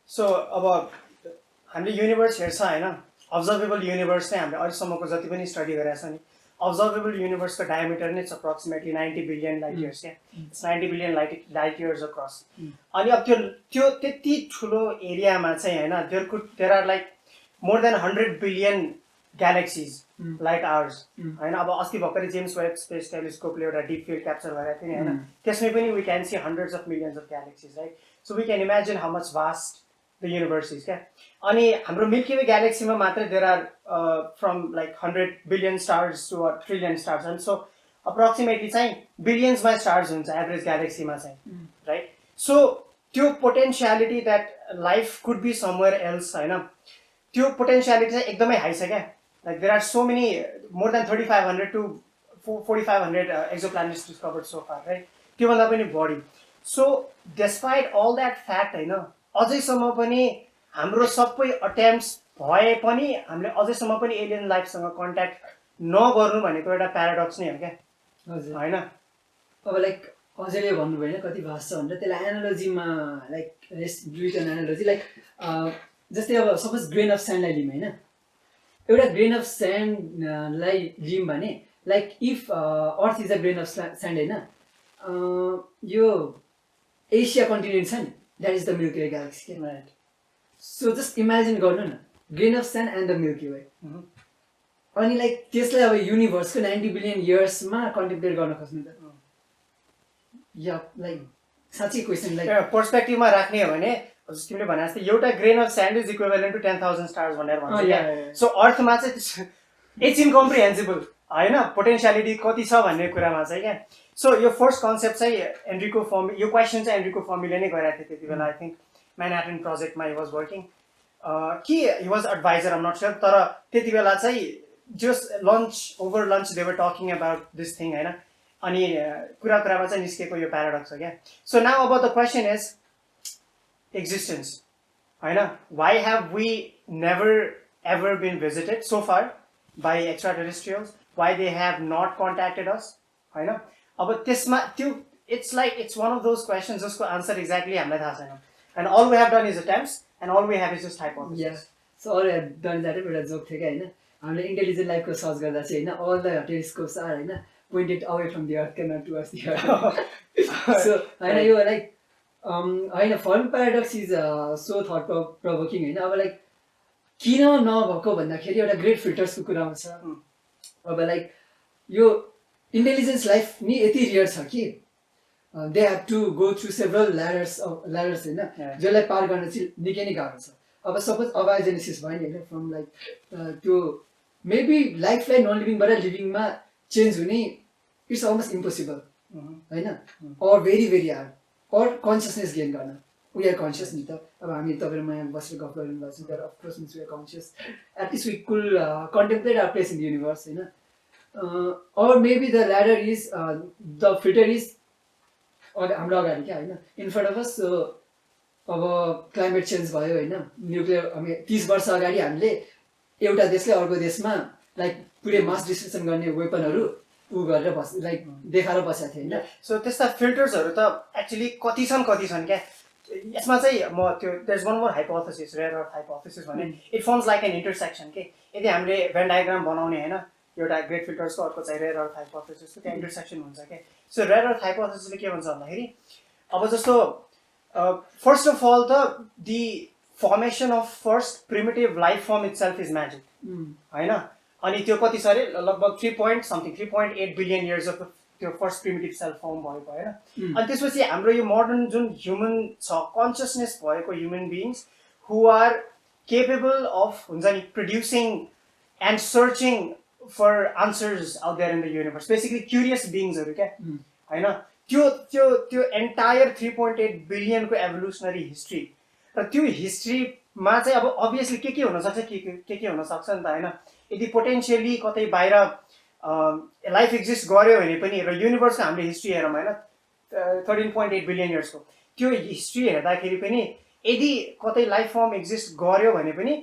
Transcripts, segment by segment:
So अब हामीले universe हेर्छ होइन, अब्जर्भेबल युनिभर्स नै हामीले अहिलेसम्मको जति पनि स्टडी गरेका छ नि, अब्जर्भेबल युनिभर्सको डायमिटर नै छ अप्रोक्सिमेटली 90 बिलियन लाइट इयर्स क्या। 90 बिलियन लाइट इयर्स अक्रस। अनि अब त्यो त्यति ठुलो एरियामा चाहिँ होइन, there are like more than 100 billion galaxies like ours होइन। अब अस्ति भर्खरै जेम्स वेब स्पेस टेलिस्कोपले एउटा डिप फिल्ड क्याप्चर गरेको थियो नि होइन, त्यसमै पनि we can see hundreds of millions of galaxies right. So we can imagine how much vast the universe is क्या। अनि हाम्रो मिल्की वे ग्यालेक्सीमा मात्रै there are from like 100 billion stars to trillion stars. And so approximately चाहिँ बिलियन्समा stars हुन्छ average ग्यालेक्सीमा चाहिँ राइट। सो त्यो potentiality that life could be somewhere else होइन, त्यो पोटेन्सियालिटी चाहिँ एकदमै हाई छ क्या। Like there are so many more than 3500 to 4500 exoplanets discovered so far right, त्योभन्दा पनि बढी। So despite all that fact होइन, अझैसम्म पनि हाम्रो सबै अटेम्प्ट्स भए पनि हामीले अझैसम्म पनि एलियन लाइफसँग कन्ट्याक्ट नगर्नु भनेको एउटा प्याराडक्स नै हो क्या। हजुर होइन अब लाइक हजुरले भन्नुभयो होइन कति भास्ट छ भनेर, त्यसलाई एनालोजीमा लाइक दुईवटा एनालोजी लाइक जस्तै अब सपोज ग्रेन अफ स्यान्डलाई लिउँ होइन, एउटा ग्रेन अफ स्यान्डलाई लिउँ भने like if earth is a grain of sand होइन, यो एसिया कन्टिनेन्ट छ नि that is the milky Way galaxy के राइट। सो जस्ट इमेजिन गर्नु न grain of sand and the milky way, अनि लाइक त्यसलाई अब युनिभर्सको 90 बिलियन इयर्समा कन्टेम्प्लेट गर्न खोज्नु त या लाइक साँच्चै क्वेसन लाइक पर्सपेक्टिभमा राख्ने हो भने तिमीले भने जस्तै एउटा grain of sand is equivalent to 10,000 stars भनेर भन्छ क्या। सो अर्थमा चाहिँ इट्स इनकम्प्रिहेन्सिबल होइन, पोटेन्सियालिटी कति छ भन्ने कुरामा चाहिँ क्या। सो यो फर्स्ट कन्सेप्ट चाहिँ एन्ड्रिको फर्मी, यो क्वेसन चाहिँ एन्ड्रिको फर्मीले नै गरेको थियो त्यति बेला। आई थिङ्क म्यानहट्टन प्रोजेक्टमा हि वाज वर्किङ कि he was adviser, I'm not sure. तर त्यति बेला चाहिँ just lunch over lunch they were talking about this thing होइन, अनि कुरामा चाहिँ निस्केको यो प्याराडक्स हो क्या। सो नाउ अब द क्वेसन इज existence होइन, why have we never ever been visited so far by extraterrestrials, why they have not contacted us होइन। अब त्यसमा त्यो it's one of those questions जसको आन्सर एक्ज्याक्टली हामीलाई थाहा छैन। and all we have done is attempts and all we have is just hypothesis. So अरू done that एउटा जोक थियो क्या होइन, हामीले इन्टेलिजेन्ट लाइफको सर्च गर्दा चाहिँ होइन अल द टेलिस्कोप्स आर होइन pointed away from the earth can not towards the earth. So होइन यो लाइक होइन Fermi paradox is so thought provoking होइन। अब लाइक किन नभएको भन्दाखेरि एउटा ग्रेट फिल्टर्सको कुरा आउँछ। अब लाइक यो इन्टेलिजेन्स लाइफ नि यति रियर छ कि they have to go through several ladders होइन, जसलाई पार गर्न चाहिँ निकै नै गाह्रो छ। अब सपोज अबायोजेनेसिस भयो नि होइन, फ्रम लाइक त्यो मेबी लाइफलाई नन लिभिङबाट लिभिङमा चेन्ज हुने इट्स अलमोस्ट इम्पोसिबल होइन, or very very hard. Or consciousness gain गर्न वी आर कन्सियस नि त। अब हामी तपाईँ म यहाँ बसेर गफ गरिरहनु भएको छ, तर of course means we are conscious at least we could contemplate our place in the universe होइन। Or maybe the ladder is the filter is हाम्रो अगाडि क्या होइन, in front of us. So अब क्लाइमेट चेन्ज भयो होइन, न्युक्लियर हामी 30 वर्ष अगाडि हामीले एउटा देशले अर्को देशमा लाइक पुरै मास डिस्ट्रक्सन गर्ने वेपनहरू ऊ गरेर लाइक देखाएर बसेको थियो होइन। सो त्यस्ता फिल्टर्सहरू त एक्चुली कति छन् क्या। यसमा चाहिँ म त्यो there is one more hypothesis, rare earth hypothesis भने it forms like an intersection के। यदि हामीले भेन डायग्राम बनाउने होइन, एउटा ग्रेट फिल्टर्सको अर्को चाहिँ रेयर अर्थ हाइपोथेसिसको त्यहाँ इन्टरसेक्सन हुन्छ क्या। सो रेयर अर्थ हाइपोथेसिसले के भन्छ भन्दाखेरि अब जस्तो फर्स्ट अफ अल त the formation of first primitive life form it self is magic होइन। अनि त्यो कति छ अरे लगभग 3.8 बिलियन इयर्स अफ त्यो फर्स्ट प्रिमिटिभ सेल्फ फर्म भएको होइन। अनि त्यसपछि हाम्रो यो मोडर्न जुन ह्युमन छ, कन्सियसनेस भएको human beings who are capable of हुन्छ नि producing and searching for answers out there in the universe, basically curious बिइङ्सहरू क्या होइन। त्यो एन्टायर 3.8 बिलियनको एभोल्युसनरी हिस्ट्री र त्यो हिस्ट्रीमा चाहिँ अब अभियसली के हुनसक्छ के हुनसक्छ नि त होइन। यदि पोटेन्सियली कतै बाहिर लाइफ एक्जिस्ट गर्यो भने पनि र युनिभर्सको हामीले हिस्ट्री हेरौँ होइन 13.8 बिलियन इयर्सको, त्यो हिस्ट्री हेर्दाखेरि पनि यदि कतै लाइफ फर्म एक्जिस्ट गर्यो भने पनि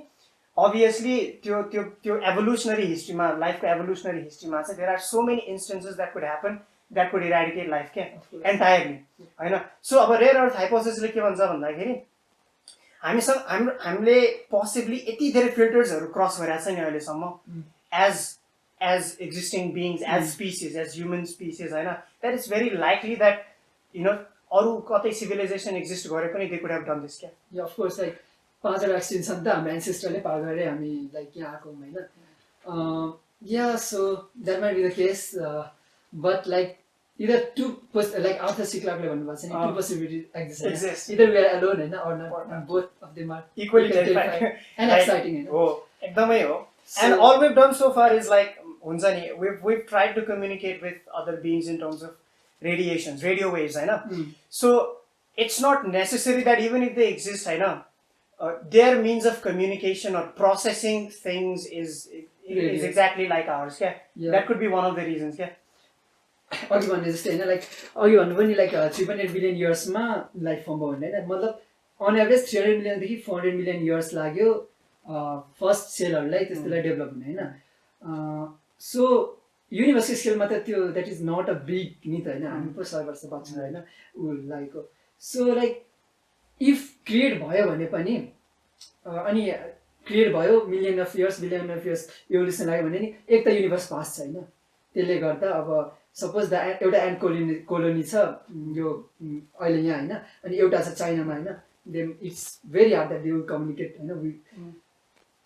अभियसली त्यो एभोल्युसनरी हिस्ट्रीमा, लाइफको एभोल्युसनरी हिस्ट्रीमा चाहिँ there are so many instances that could happen that could eradicate life क्या एन्टायरली होइन। सो अब रेयर अर्थ हाइपोथेसिसले के भन्छ भन्दाखेरि हामीले पोसिबली यति धेरै फिल्टर्सहरू क्रस गरेको छ नि अहिलेसम्म as existing beings as species as human species होइन that is very likely that अरू कतै सिभिलाइजेसन एक्जिस्ट गरे पनि they could have done this क्या अफकोर्स लाइक 5 एक्सटेन्सन त हाम्रो एन्सेस्टरले पार गरेर हामी लाइक यहाँ आएको होइन yeah so that might be the case but like either like Arthur C. Clarke भन्नुभएको छ नि two possibilities exist either we are alone होइन or not and both of them are equally terrifying and exciting होइन हो एकदमै हो and all we've done so far is like हुन्छ नि we've tried to communicate with other beings in terms of radiations radio waves होइन so it's not necessary that even if they exist होइन their means of communication or processing things is exactly like ours क्या that could be one of the reasons क्या अघि भन्ने जस्तै होइन like अघि भन्नु पनि लाइक 3.8 बिलियन इयर्समा लाइफ फर्म भयो भने होइन मतलब अन एभरेज 300 मिलियनदेखि 400 मिलियन इयर्स लाग्यो फर्स्ट सेलहरूलाई त्यस्तोलाई डेभलप हुने होइन सो युनिभर्सको स्केलमा त त्यो that is not a big नि त होइन हामी पो 100 वर्ष बाँच्छौँ होइन ऊ like so like if create भयो भने पनि अनि क्रिएट भयो million of years billion of years evolution लाग्यो भने नि एक त युनिभर्स पास छैन त्यसले गर्दा अब सपोज एउटा एन्ड कोलोनी छ यो अहिले यहाँ होइन अनि एउटा छ चाइनामा होइन then it's very hard that they will communicate होइन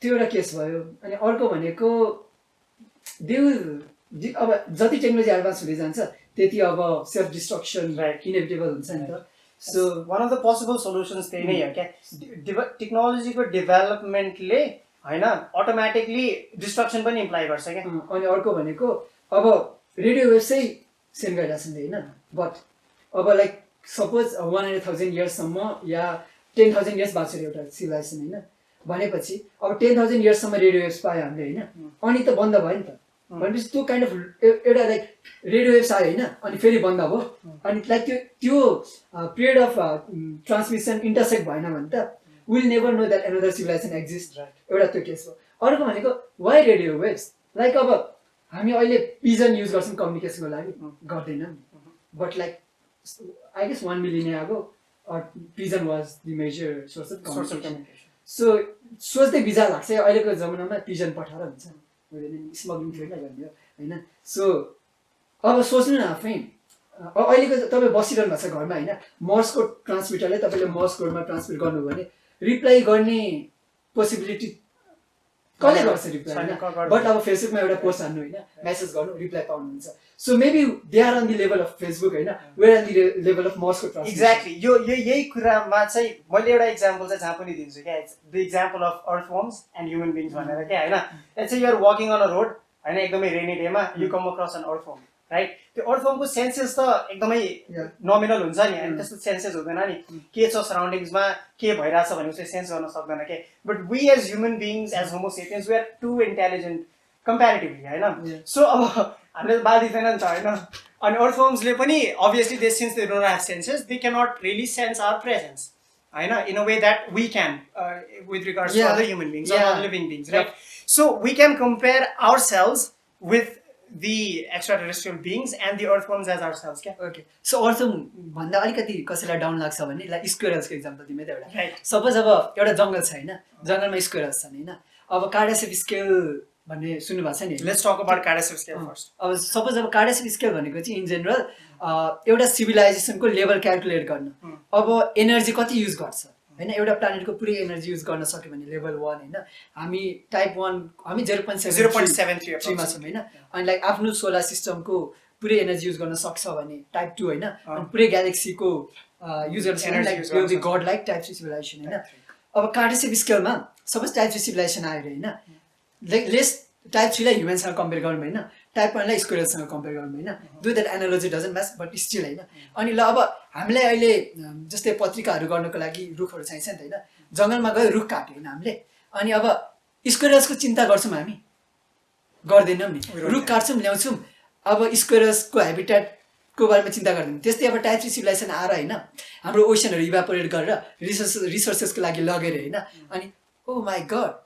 त्यो एउटा केस भयो अनि अर्को भनेको दे विल अब जति टेक्नोलोजी एडभान्स हुँदै जान्छ त्यति अब सेल्फ डिस्ट्रक्सन इनेभिटेबल हुन्छ नि त so one of the possible solutions त्यही नै हो क्या टेक्नोलोजीको डेभलपमेन्टले होइन अटोमेटिकली डिस्ट्रक्सन पनि इम्प्लाइ गर्छ क्या अनि अर्को भनेको अब रेडियो वेभ चाहिँ सेन्ड गरिरहेको छ नि होइन बट अब लाइक सपोज 100,000 इयर्ससम्म या 10,000 इयर्स बाँच्यो एउटा सिभिलाइजेसन होइन भनेपछि अब 10,000 इयर्ससम्म रेडियो वेभ्स पायो हामीले होइन अनि त बन्द भयो नि त भनेपछि त्यो काइन्ड अफ एउटा लाइक रेडियो वेभ्स आयो होइन अनि फेरि बन्द भयो अनि लाइक त्यो पिरियड अफ ट्रान्समिसन इन्टरसेक्ट भएन भने त will never know that another civilisation exist एउटा त्यो केस हो अर्को भनेको वाइ रेडियो वेभ्स लाइक अब हामी अहिले पिजन युज गर्छौँ कम्युनिकेसनको लागि गर्दैनौँ but like I guess 1 million ago pigeon was the major source of communication so सोच्दै बिजा लाग्छ अहिलेको जमानामा पिजन पठाएर हुन्छ स्मग्लिङ थियो गर्ने होइन सो अब सोच्नु न आफै अहिलेको तपाईँ बसिरहनु भएको छ घरमा होइन मर्सको ट्रान्समिटरले तपाईँले मर्स कोडमा ट्रान्समिट गर्नु भने रिप्लाई गर्ने पोसिबिलिटी कसले गर्छ रिप्लाई होइन बट अब फेसबुकमा एउटा पोस्ट हान्नु होइन मेसेज गर्नु रिप्लाई पाउनुहुन्छ so maybe they are on the level of Facebook होइन we're on the level of मर्सको ट्रान्समिट एक्ज्याक्टली यो यही कुरामा चाहिँ मैले एउटा इक्जाम्पल चाहिँ जहाँ पनि दिन्छु क्या the example of earthworms and human beings भनेर क्या होइन let's say you are walking on a road होइन एकदमै रेनी डेमा you come across an earthworm right त्यो अर्थवर्मको सेन्सेस त एकदमै नोमिनल हुन्छ नि होइन त्यस्तो सेन्सेस हुँदैन नि के छ सराउन्डिङ्समा के भइरहेछ भने चाहिँ सेन्स गर्न सक्दैन के but we as human beings as homo sapiens we are too intelligent comparatively होइन सो अब हामीले त बाल दिँदैन नि त होइन अनि अर्थवर्म्सले पनि obviously they since they don't have senses they cannot really sense our presence होइन in a way that we can with regards to other human beings other living beings right so we can compare ourselves with the extraterrestrial beings and the earthworms as ourselves क्या okay so earthworm भन्दा अलिकति कसैलाई down लाग्छ भने like स्क्वेरल्सको example दिमै त एउटा right suppose अब एउटा जङ्गल छ होइन जङ्गलमा स्क्वेरल्स छन् होइन अब कार्डासेफ स्केल भन्ने सुन्नु भएको छ नि let's talk about Kardashev scale first अब सपोज अब कार्डासेफ स्केल भनेको चाहिँ इन जेनरल एउटा सिभिलाइजेसनको लेभल क्यालकुलेट गर्न अब एनर्जी कति युज गर्छ होइन एउटा प्लानेटको पुरै एनर्जी युज गर्न सक्यो भने लेभल 1 होइन हामी टाइप 1 हामी 0.73 मा छौँ होइन अनि लाइक आफ्नो सोलर सिस्टमको पुरै एनर्जी युज गर्न सक्छ भने टाइप 2 होइन अनि पुरै ग्यालेक्सीको युज गर्न सक्छ गड लाइक टाइप 3 सिभिलाइजेसन होइन अब कार्डासेफ स्केलमा सपोज टाइप 3 सिभिलाइजेसन आयो अरे होइन लाइक लेस टाइप 3 लाई ह्युमनसँग कम्पेयर गरौँ होइन टाइप 1 लाई स्क्वेरल्ससँग कम्पेयर गरौँ होइन do that analogy doesn't match but still होइन अनि ल अब हामीलाई अहिले जस्तै पत्रिकाहरू गर्नको लागि रुखहरू चाहिन्छ नि त होइन जङ्गलमा गयो रुख काट्यो होइन हामीले अनि अब स्क्वेरल्सको चिन्ता गर्छौँ हामी गर्दैनौँ नि रुख काट्छौँ ल्याउँछौँ अब स्क्वेरल्सको हेबिटेटको बारेमा चिन्ता गर्दैनौँ त्यस्तै अब टाइप 3 सिभिलाइजेसन आएर होइन हाम्रो ओसनहरू इभापोरेट गरेर रिसोर्सेसको लागि लगेर होइन अनि oh my god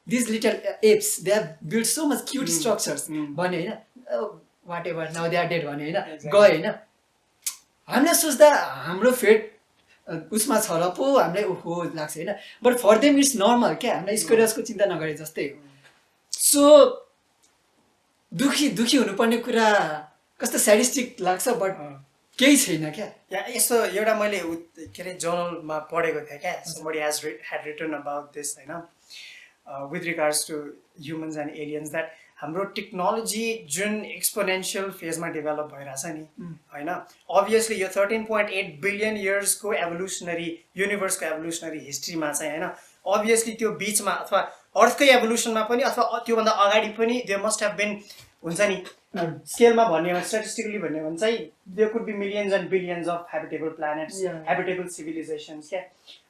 these little apes they have built so much cute structures भने होइन whatever now they are dead भने होइन गयो होइन हामीले सोच्दा हाम्रो फेट उसमा छ र पो हामीलाई ओहो लाग्छ होइन but for them it's normal क्या हामीलाई स्क्वेयर्सको चिन्ता नगरे जस्तै हो सो दुखी हुनुपर्ने कुरा कस्तो स्याडिस्टिक लाग्छ बट केही छैन क्या यस्तो एउटा मैले के अरे जर्नलमा पढेको थिएँ क्या somebody had written about this होइन with regards to humans and aliens that हाम्रो टेक्नोलोजी जुन एक्सपोनेन्सियल फेजमा डेभलप भइरहेछ नि होइन अभियसली यो 13.8 बिलियन इयर्सको एभोल्युसनरी युनिभर्सको एभोल्युसनरी हिस्ट्रीमा चाहिँ होइन अभियसली त्यो बिचमा अथवा अर्थकै एभोल्युसनमा पनि अथवा त्योभन्दा अगाडि पनि दे मस्ट हेभ बिन हुन्छ नि स्केलमा भन्ने हो स्ट्याटिस्टिकली भन्ने हो भने चाहिँ there could be millions and billions of habitable planets habitable civilizations क्या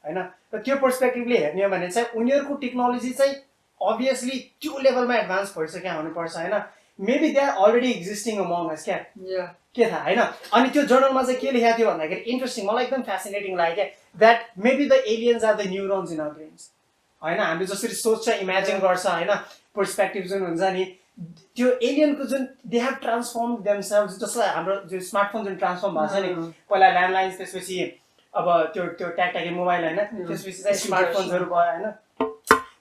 होइन र त्यो पर्सपेक्टिभले हेर्ने हो भने चाहिँ उनीहरूको टेक्नोलोजी चाहिँ अभियसली त्यो लेभलमा एडभान्स भइसक्यो हुनुपर्छ होइन maybe they are already existing among us क्या के थाहा होइन अनि त्यो जर्नलमा चाहिँ के लेखेको थियो भन्दाखेरि इन्ट्रेस्टिङ मलाई एकदम फेसिनेटिङ लाग्यो क्या that maybe the aliens are the neurons in our brains होइन हामीले जसरी सोच्छ इमेजिन गर्छ होइन पर्सपेक्टिभ जुन हुन्छ नि त्यो एलियनको जुन दे हेभ ट्रान्सफर्म देमसेल्भ जस्तो हाम्रो जुन स्मार्टफोन जुन ट्रान्सफर्म भएको छ नि पहिला ल्यान्डलाइन्स त्यसपछि अब त्यो ट्याकट्याके मोबाइल होइन त्यसपछि चाहिँ स्मार्टफोन्सहरू भयो होइन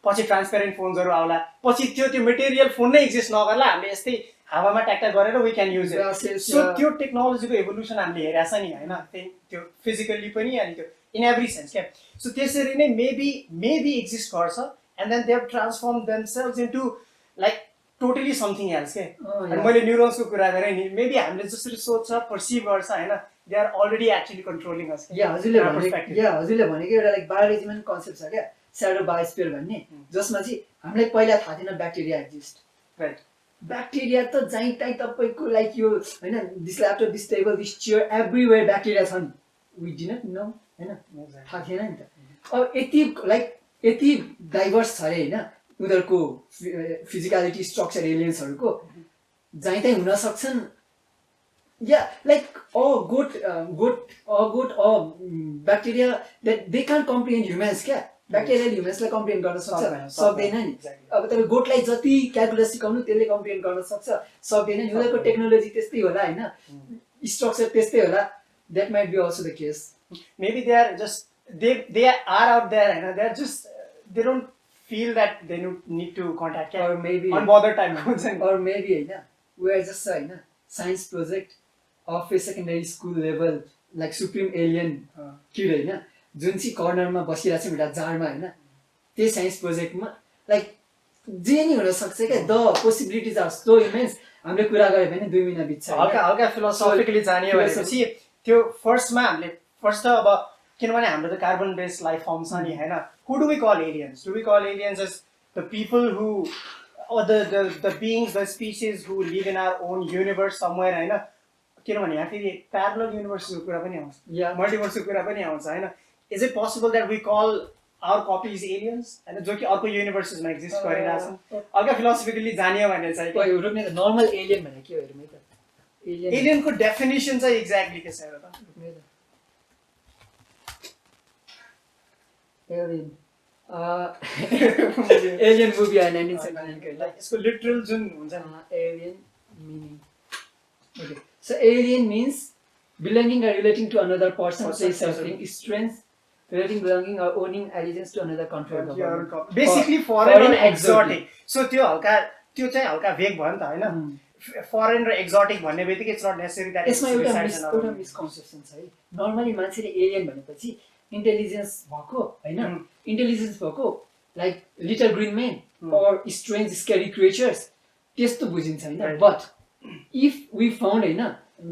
पछि ट्रान्सपेरेन्ट फोन्सहरू आउला पछि त्यो मेटेरियल फोन नै एक्जिस्ट नगर्ला हामीले यस्तै हावामा ट्याकट्याक गरेर we can use it so त्यो टेक्नोलोजीको एभोल्युसन हामीले हेरेको छ नि होइन त्यो फिजिकल्ली पनि अनि त्यो इन एभ्री सेन्स क्या सो त्यसरी नै मेबी एक्जिस्ट गर्छ and then they have transform themselves into like totally something else के अनि मैले न्युरोन्सको कुरा गरेँ नि मेबी हामीले जसरी सोच्छ पर्सिभ गर्छ होइन they are already actually controlling us हजुरले भनेको एउटा लाइक बायोलोजीमा कन्सेप्ट छ क्या स्याडो बायोस्फियर भन्ने जसमा चाहिँ हामीलाई पहिला थाहा थिएन ब्याक्टेरिया एक्जिस्ट राइट ब्याक्टेरिया त जहीँ तहीँ तपाईँको लाइक यो होइन this laptop this table this chair everywhere bacteria छ नि वी डिड नट नो होइन थाहा थिएन नि त अब यति डाइभर्स छ अरे होइन उनीहरूको फिजिकलिटी स्ट्रक्चर एलियन्सहरूको जहीँ तहीँ हुन सक्छन् या like bacteria that they can't comprehend humans क्या ब्याक्टेरियल ह्युमन्सलाई कम्प्रिहेन्ड गर्न सक्छ सक्दैन नि अब तपाईँ गोठलाई जति क्यालकुलस सिकाउनु त्यसले कम्प्रिहेन्ड गर्न सक्छ सक्दैन नि उनीहरूको टेक्नोलोजी त्यस्तै होला होइन स्ट्रक्चर त्यस्तै होला that might be also the case maybe they are just they are out there होइन they are just they don't feel that they need to contact or maybe on bother time or maybe we are just science project of a secondary school level like supreme alien kid होइन जुन चाहिँ कर्नरमा बसिरहेको छ एउटा जारमा होइन त्यही science प्रोजेक्टमा like जे नि हुन सक्छ क्या the possibilities are so immense हामीले कुरा गऱ्यो भने 2 महिना बित्छ हल्का फिलोसफिकली जाने भनेपछि त्यो फर्स्टमा हामीले फर्स्ट त अब किनभने हाम्रो त कार्बन बेस्ड लाइफ फर्म छ नि होइन who do we call aliens? Do we call aliens as the people who, or the beings, the species who live in our own universe somewhere, होइन किनभने यहाँ फेरि प्यारलल युनिभर्सको कुरा पनि आउँछ मल्टिभर्सको कुरा पनि आउँछ होइन is it possible that we call our copies aliens होइन जो कि अर्को युनिभर्सेसमा एक्जिस्ट गरिरहेछन् अर्को फिलोसफिकली जानियो भने चाहिँ नर्मल एलियन भनेको के हो हेरौँ है त एलियनको डेफिनेसन चाहिँ एक्ज्याक्टली के छ हेर त Alien movie है 1979 को इसको literal जुन हुन्छ alien meaning okay so alien means belonging or relating to another person place something strange relating belonging or owning allegiance to another country basically foreign or exotic so त्यो चाहिँ हल्का भेग भयो नि त हैन foreign र exotic भन्ने बित्तिकै it's not necessary that यसमा एउटा मिसकन्सेप्सन छ है नर्मली मान्छेले एलियन भनेपछि इन्टेलिजेन्स भएको होइन इन्टेलिजेन्स भएको like little green man or strange scary creatures त्यस्तो बुझिन्छ होइन बट इफ वी फाउन्ड होइन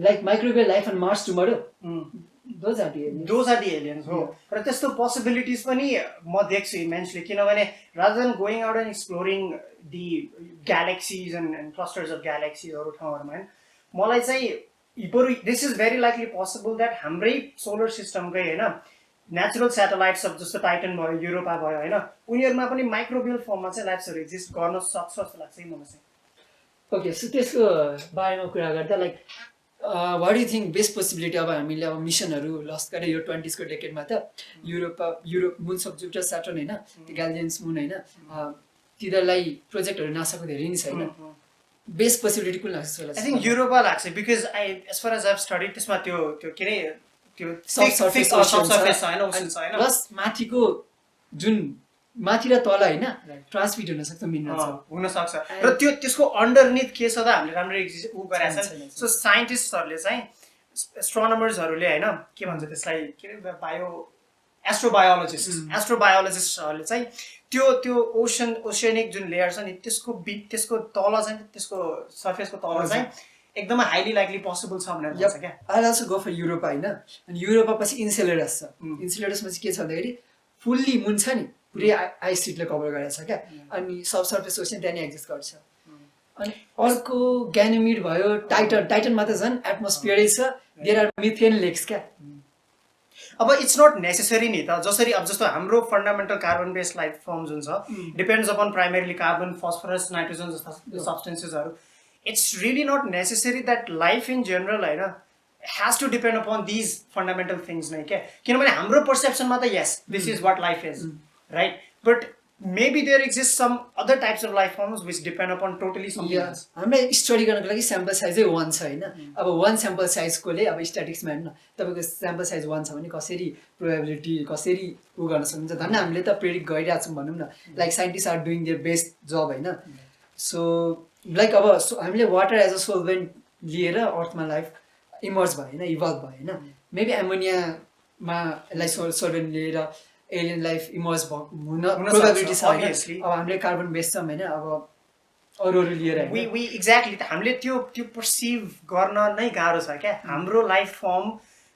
like microwave life on Mars tomorrow those are the aliens हो र त्यस्तो पोसिबिलिटिज पनि म देख्छु इमेन्सली किनभने rather than going out and exploring the galaxies and clusters of galaxies अरू ठाउँहरूमा होइन मलाई चाहिँ बरु this is very likely possible that हाम्रै सोलर सिस्टमकै होइन नेचुरल सेटेलाइट्स जस्तो टाइटन भयो युरोपा भयो होइन उनीहरूमा पनि माइक्रोबियल फर्ममा चाहिँ लाइफ्सहरू एक्जिस्ट गर्न सक्छ जस्तो लाग्छ मलाई चाहिँ ओके सो त्यसको बारेमा कुरा गर्दा like what you think best possibility अब हामीले अब मिसनहरू लस्ट गरेँ यो 20s को डेकेडमा त युरोप मुन सब जुपिटर स्याटर्न होइन ग्यालियन्स मुन होइन तिनीहरूलाई प्रोजेक्टहरू नासाको धेरै नै छैन बेस्ट पोसिबिलिटी कुन लाग्छ आई थिङ्क युरोपा लाग्छ because as far as I have study त्यसमा त्यो के अरे त्यो surface ocean होइन ओसन छ होइन प्लस माथिको जुन माथि र तल होइन ट्रान्समिट हुन सक्छ मिनरल्स हुन सक्छ र त्यसको अन्डरनिथ के छ त हामीले राम्ररी उ गरेका छन् सो साइन्टिस्टहरूले चाहिँ एस्ट्रोनमर्सहरूले होइन के भन्छ त्यसलाई के अरे एस्ट्रोबायोलोजिस्टहरूले चाहिँ त्यो ओसेनिक जुन लेयर छ नि त्यसको तल चाहिँ त्यसको सर्फेसको तल चाहिँ एकदमै हाइली लाइकली पोसिबल छ भनेर भन्छ क्या I also go for Europa होइन अनि युरोपा पछि इन्सुलेटस छ इन्सुलेटसमा चाहिँ के छ भन्दाखेरि फुल्ली मुन छ नि पुरै आइस सिटले कभर गरेको छ क्या अनि सब सर्फेस ओसन त्यहाँ नि एक्जिस्ट गर्छ अनि अर्को ग्यानिमिड भयो टाइटनमा त झन् एटमोस्फियरै छ देयर आर मिथेन लेक्स क्या अब इट्स नट नेसेसरी नि त जसरी अब जस्तो हाम्रो fundamental carbon based life forms हुन्छ depends upon primarily carbon phosphorus nitrogen जस्ता सब्सटेन्सेसहरू it's really not necessary that life in general होइन has to depend upon these fundamental things नै क्या किनभने हाम्रो पर्सेप्सनमा त यस this is what life is right but maybe there exists some other types of life forms which depend upon totally something else. हामीले study गर्नको लागि स्याम्पल साइजै 1 छ हैन अब 1 स्याम्पल साइजकोले अब स्ट्याटिस्टिक्समा हेर्नु तपाईको स्याम्पल साइज 1 छ भने कसरी प्रोबेबिलिटी कसरी उ गर्न सक्नुहुन्छ धन्न हामीले त प्रेडिक्ट गरिरहेका छौं भनौं न like scientist are doing their best जब हैन सो लाइक अब हामीले वाटर एज अ सोल्भेन्ट लिएर अर्थमा लाइफ इमर्ज भयो हैन इभल्भ भयो हैन मेबी एमोनियामा यसलाई सोल्भेन्ट लिएर एलियन लाइफ इमर्ज हुन प्रोबेबिलिटी छ obviously अब हामीले कार्बन बेस्ड छौं हैन अब अरु लिएर we exactly हामीले त्यो पर्सिभ गर्न नै गाह्रो छ क्या हाम्रो लाइफ फर्म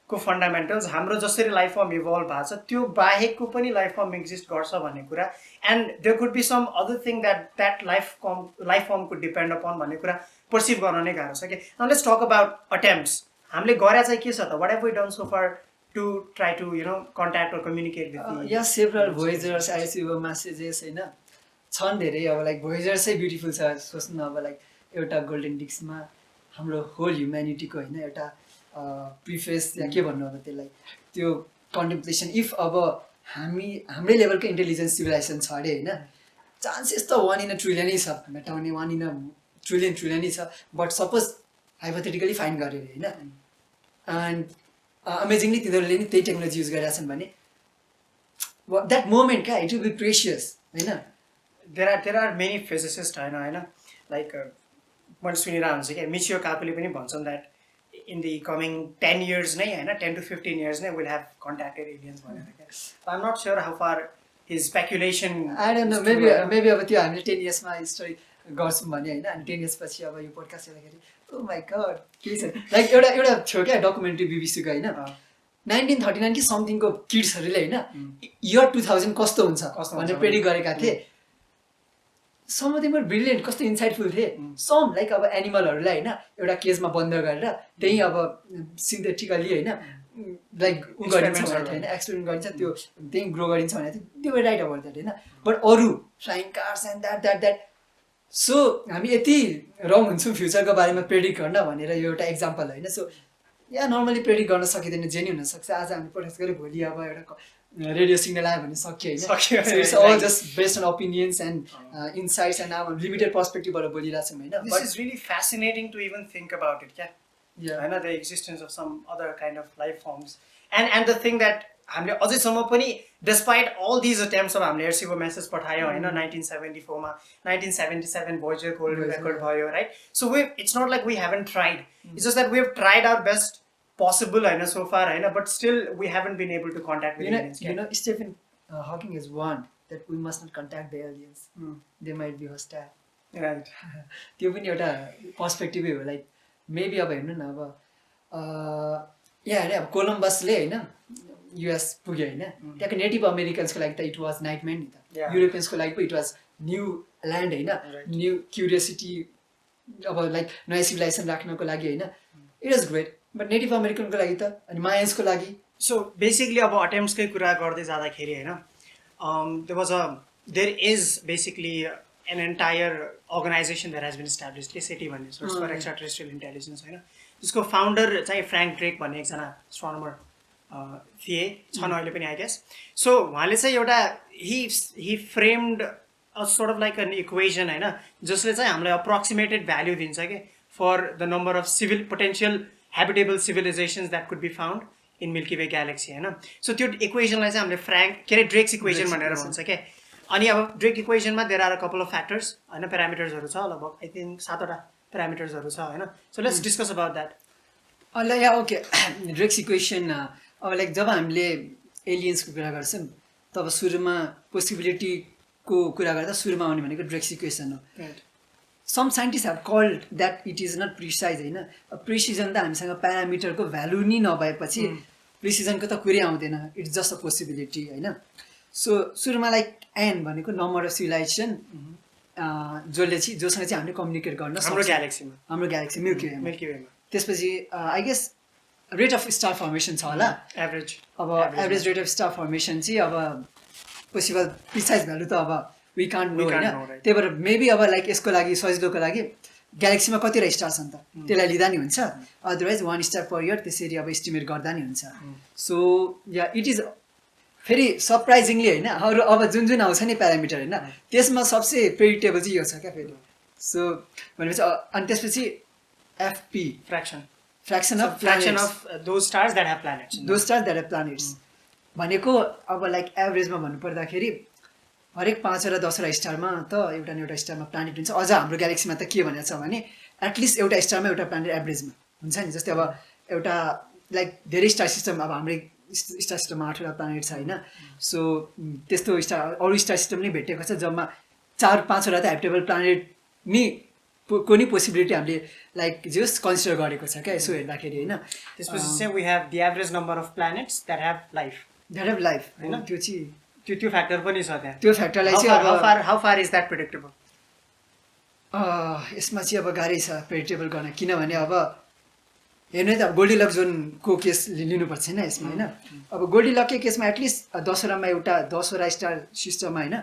को फन्डामेन्टल्स हाम्रो जसरी लाइफ फर्म इभल्भ भएको छ त्यो बाहेकको पनि लाइफ फर्म एक्जिस्ट गर्छ भन्ने कुरा and there could be some other thing that life form could depend upon भन्ने कुरा पर्सिभ गर्न नै गाह्रो छ क्या now let's talk about attempts हामीले गरे चाहिँ के छ त what have we done so far to try to contact or communicate with the yeah several voyagers I receive messages हैन छन् धेरै अब लाइक voyagers चाहिँ ब्युटिफुल छ सोच्नु अब लाइक एउटा गोल्डन डिस्कमा हाम्रो होल ह्युम्यानिटीको हैन एउटा प्रिफेस या के भन्नु अब त्यसलाई त्यो कन्टेम्प्लेसन इफ अब हाम्रै लेभलको इन्टेलिजेन्स सिभिलाइजेसन छ अरे हैन चान्सेस त 1 in a trillion छ मेटाउने 1 in a trillion छ बट सपोज हाइपोथेटिकली फाइन गरे हैन एन्ड अमेजिङली तिनीहरूले नि त्यही टेक्नोलोजी युज गरिरहेका छन् भने द्याट मोमेन्ट क्या इट विल बी प्रेसियस होइन देयर आर मेनी फिजिसिस्ट होइन लाइक मैले सुनिरहेको हुन्छ क्या मिचियो काकुले पनि भन्छन् that in the coming 10 years नै होइन 10 to 15 years नै विल हेभ कन्ट्याक्टेड एलियन्स भनेर क्या I am not sure how far his speculation I don't know maybe अब त्यो हामीले 10 yearsमा स्टडी गर्छौँ भने होइन अनि 10 years पछि अब यो पोडकास्ट हेर्दाखेरि ओ माई गड के छ लाइक एउटा थियो क्या डकुमेन्ट्री बिबिसीको होइन 1939 कि समथिङको किड्सहरूले होइन इयर 2000 कस्तो हुन्छ भनेर प्रेडिक्ट गरेका थिए some of them were brilliant कस्तो इन्साइटफुल थिए सम लाइक अब एनिमलहरूलाई होइन एउटा केजमा बन्द गरेर त्यही अब सिन्थेटिकली होइन लाइक उ गरिन्छ भनेको थियो होइन एक्सपेरिमेन्ट गरिन्छ त्यो त्यही ग्रो गरिन्छ भनेको थियो त्यो राइट अबाउट द्याट होइन बट अरू flying cars and that so हामी यति रङ हुन्छौँ फ्युचरको बारेमा प्रेडिक्ट गर्न भनेर यो एउटा इक्जाम्पल होइन सो या नर्मली प्रेडिक्ट गर्न सकिँदैन जेनी हुनसक्छ आज हामी पोडकास्ट गऱ्यो भोलि अब एउटा रेडियो सिग्नल आयो भने सक्यो होइन it's all just based on opinions and insights and अब लिमिटेड पर्सपेक्टिभबाट बोलिरहेको छौँ होइन this is really fascinating to even think about it क्या होइन the existence of some other kind of life forms and the thing that हामीले अझैसम्म पनि डिस्पाइट अल दिज अटेम्प्ट्स अब हामीले एयरसिपको मेसेज पठायो होइन 1974मा 1977 भोयेजर गोल्ड रेकर्ड भयो right so we it's not like we haven't tried it's just that we have tried our best possible होइन so far होइन but still we haven't been able to contact with aliens. You know Stephen Hawking has warned that we must not contact the aliens. They might be hostile. Right. त्यो पनि एउटा पर्सपेक्टिभै हो like maybe अब हेर्नु न अब यहाँ अरे अब कोलम्बसले होइन युएस पुग्यो होइन त्यहाँको नेटिभ अमेरिकन्सको लागि त इट वाज नाइटमेयर नि त युरोपियन्सको लागि पो इट वाज न्यू ल्यान्ड होइन न्यू क्युरियोसिटी अब लाइक नयाँ सिभिलाइजेसन राख्नको लागि होइन it was great but native अमेरिकनको लागि त अनि मायन्सको लागि सो बेसिकली अब अटेम्प्ट्सकै कुरा गर्दै जाँदाखेरि होइन there is basically an entire organization that has been established के सेटी भन्ने सोर्स फर एक्स्ट्रा-टेरेस्ट्रियल इन्टेलिजेन्स होइन त्यसको फाउन्डर चाहिँ फ्र्याङ्क ड्रेक भन्ने एकजना एस्ट्रोनमर थिए छन् अहिले पनि आई गेस सो उहाँले चाहिँ एउटा he framed a sort of like an equation होइन जसले चाहिँ हामीलाई अप्रोक्सिमेटेड भ्याल्यु दिन्छ कि for the number of potential habitable civilizations that could be found in Milky Way galaxy होइन. सो त्यो इक्वेसनलाई चाहिँ हामीले ड्रेक्स इक्वेसन भनेर भन्छ क्या. अनि अब ड्रेक इक्वेसनमा there are a couple of factors होइन, प्यारामिटर्सहरू छ लगभग आई थिङ्क 7वटा प्यारामिटर्सहरू छ होइन. So let's discuss about that. Okay ड्रेक्स equation अब लाइक जब हामीले एलियन्सको कुरा गर्छौँ तब सुरुमा पोसिबिलिटीको कुरा गर्दा सुरुमा आउने भनेको ड्रेक्स इक्वेसन हो. Some scientist have called that it is not precise होइन. प्रिसिजन त हामीसँग प्यारामिटरको भ्यालु नै नभएपछि प्रिसिजनको त कुरै आउँदैन, इट्स जस्ट अ पोसिबिलिटी होइन. सो सुरुमा लाइक एन भनेको नम्बर अफ सिभिलाइजेसन जोसँग चाहिँ हामीले कम्युनिकेट गर्न हाम्रो ग्यालेक्सी मिल्की वेमा. त्यसपछि I guess rate of star formation छ होला एभरेज. अब average rate of star formation चाहिँ अब पोसिबल प्रिसाइज भ्यालु त अब वी कान्ट नो होइन. त्यही भएर मेबी अब लाइक यसको लागि सजिलोको लागि ग्यालेक्सीमा कतिवटा स्टार छन् त त्यसलाई लिँदा नि हुन्छ, अदरवाइज 1 स्टार पर इयर त्यसरी अब इस्टिमेट गर्दा नि हुन्छ. सो या इट इज फेरि सरप्राइजिङली होइन अरू अब जुन आउँछ नि प्यारामिटर होइन त्यसमा सबसे प्रेडिक्टेबल चाहिँ यो छ क्या फेरि. सो भनेपछि अनि त्यसपछि FP fraction of those stars that have planets. भनेको अब लाइक एभरेजमा भन्नुपर्दाखेरि हरेक 5वटा 10वटा स्टारमा त एउटा न एउटा स्टारमा प्लानेट हुन्छ. अझ हाम्रो ग्यालेक्सीमा त के भनेको छ भने एटलिस्ट एउटा स्टारमा एउटा प्लानेट एभरेजमा हुन्छ नि. जस्तै अब एउटा लाइक धेरै स्टार सिस्टम अब हाम्रो स्टार सिस्टममा 8वटा प्लानेट छ होइन. सो त्यस्तो अरू स्टार सिस्टम नै भेटेको छ जम्मा 4-5वटा त हेबिटेबल प्लानेट नि को नि पोसिबिलिटी हामीले लाइक जस कन्सिडर गरेको छ क्या यसो हेर्दाखेरि होइन. त्यसपछि चाहिँ we have the average number of planets that have life होइन. त्यो चाहिँ त्यो फ्याक्टर पनि छ त्यहाँ. त्यो फ्याक्टरलाई चाहिँ how far is that predictable. यसमा चाहिँ अब गाह्रै छ प्रेडिक्टेबल गर्न, किनभने अब हेर्नु त अब गोल्डिलक जोनको केस लिनुपर्छ होइन यसमा होइन. अब गोल्डिलककै केसमा एटलिस्ट 10वटामा एउटा 10वटा स्टार सिस्टममा होइन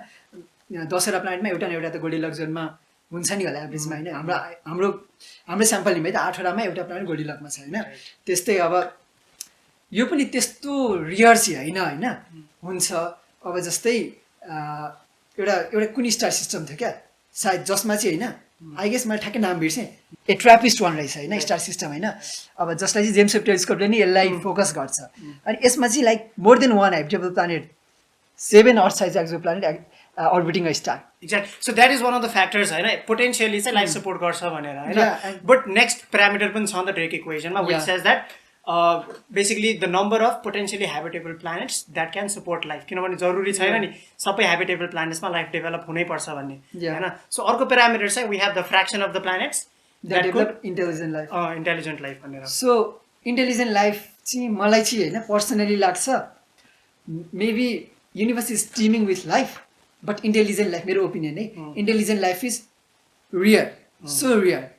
10वटा प्लानेटमा एउटा न एउटा त गोल्डिलक जोनमा हुन्छ नि होला एभरेजमा होइन. हाम्रो स्याम्पल लिँदा त 8वटामा एउटा प्लानेट गोल्डिलकमा छ होइन. त्यस्तै अब यो पनि त्यस्तो रियर चाहिँ होइन हुन्छ. अब जस्तै एउटा कुन स्टार सिस्टम थियो क्या सायद जसमा चाहिँ होइन आई गेस मैले ठ्याक्कै नाम बिर्सेँ ट्र्यापिस्ट वान रहेछ होइन स्टार सिस्टम होइन. अब जसलाई चाहिँ जेम्स वेब टेलिस्कोपले नि यसलाई फोकस गर्छ. अनि यसमा चाहिँ like more than 1 habitable planet 7 earth size exoplanet orbiting a star. Exact. So that is one of the factors होइन पोटेन्सियली चाहिँ लाइफ सपोर्ट गर्छ भनेर होइन. बट नेक्स्ट प्यारामिटर पनि छ नि त ड्रेक इक्वेसनमा which says that basically the number of potentially habitable planets that can support life. किनभने जरुरी छैन नि सबै हेबिटेबल प्लानेट्समा लाइफ डेभलप हुनैपर्छ भन्ने होइन. सो अर्को प्यारामिटर चाहिँ we have the fraction of the planets that develop intelligent life भनेर. सो इन्टेलिजेन्ट लाइफ चाहिँ मलाई चाहिँ होइन पर्सनली लाग्छ maybe universe is teeming with life but intelligent life मेरो ओपिनियन है intelligent life is rare so rare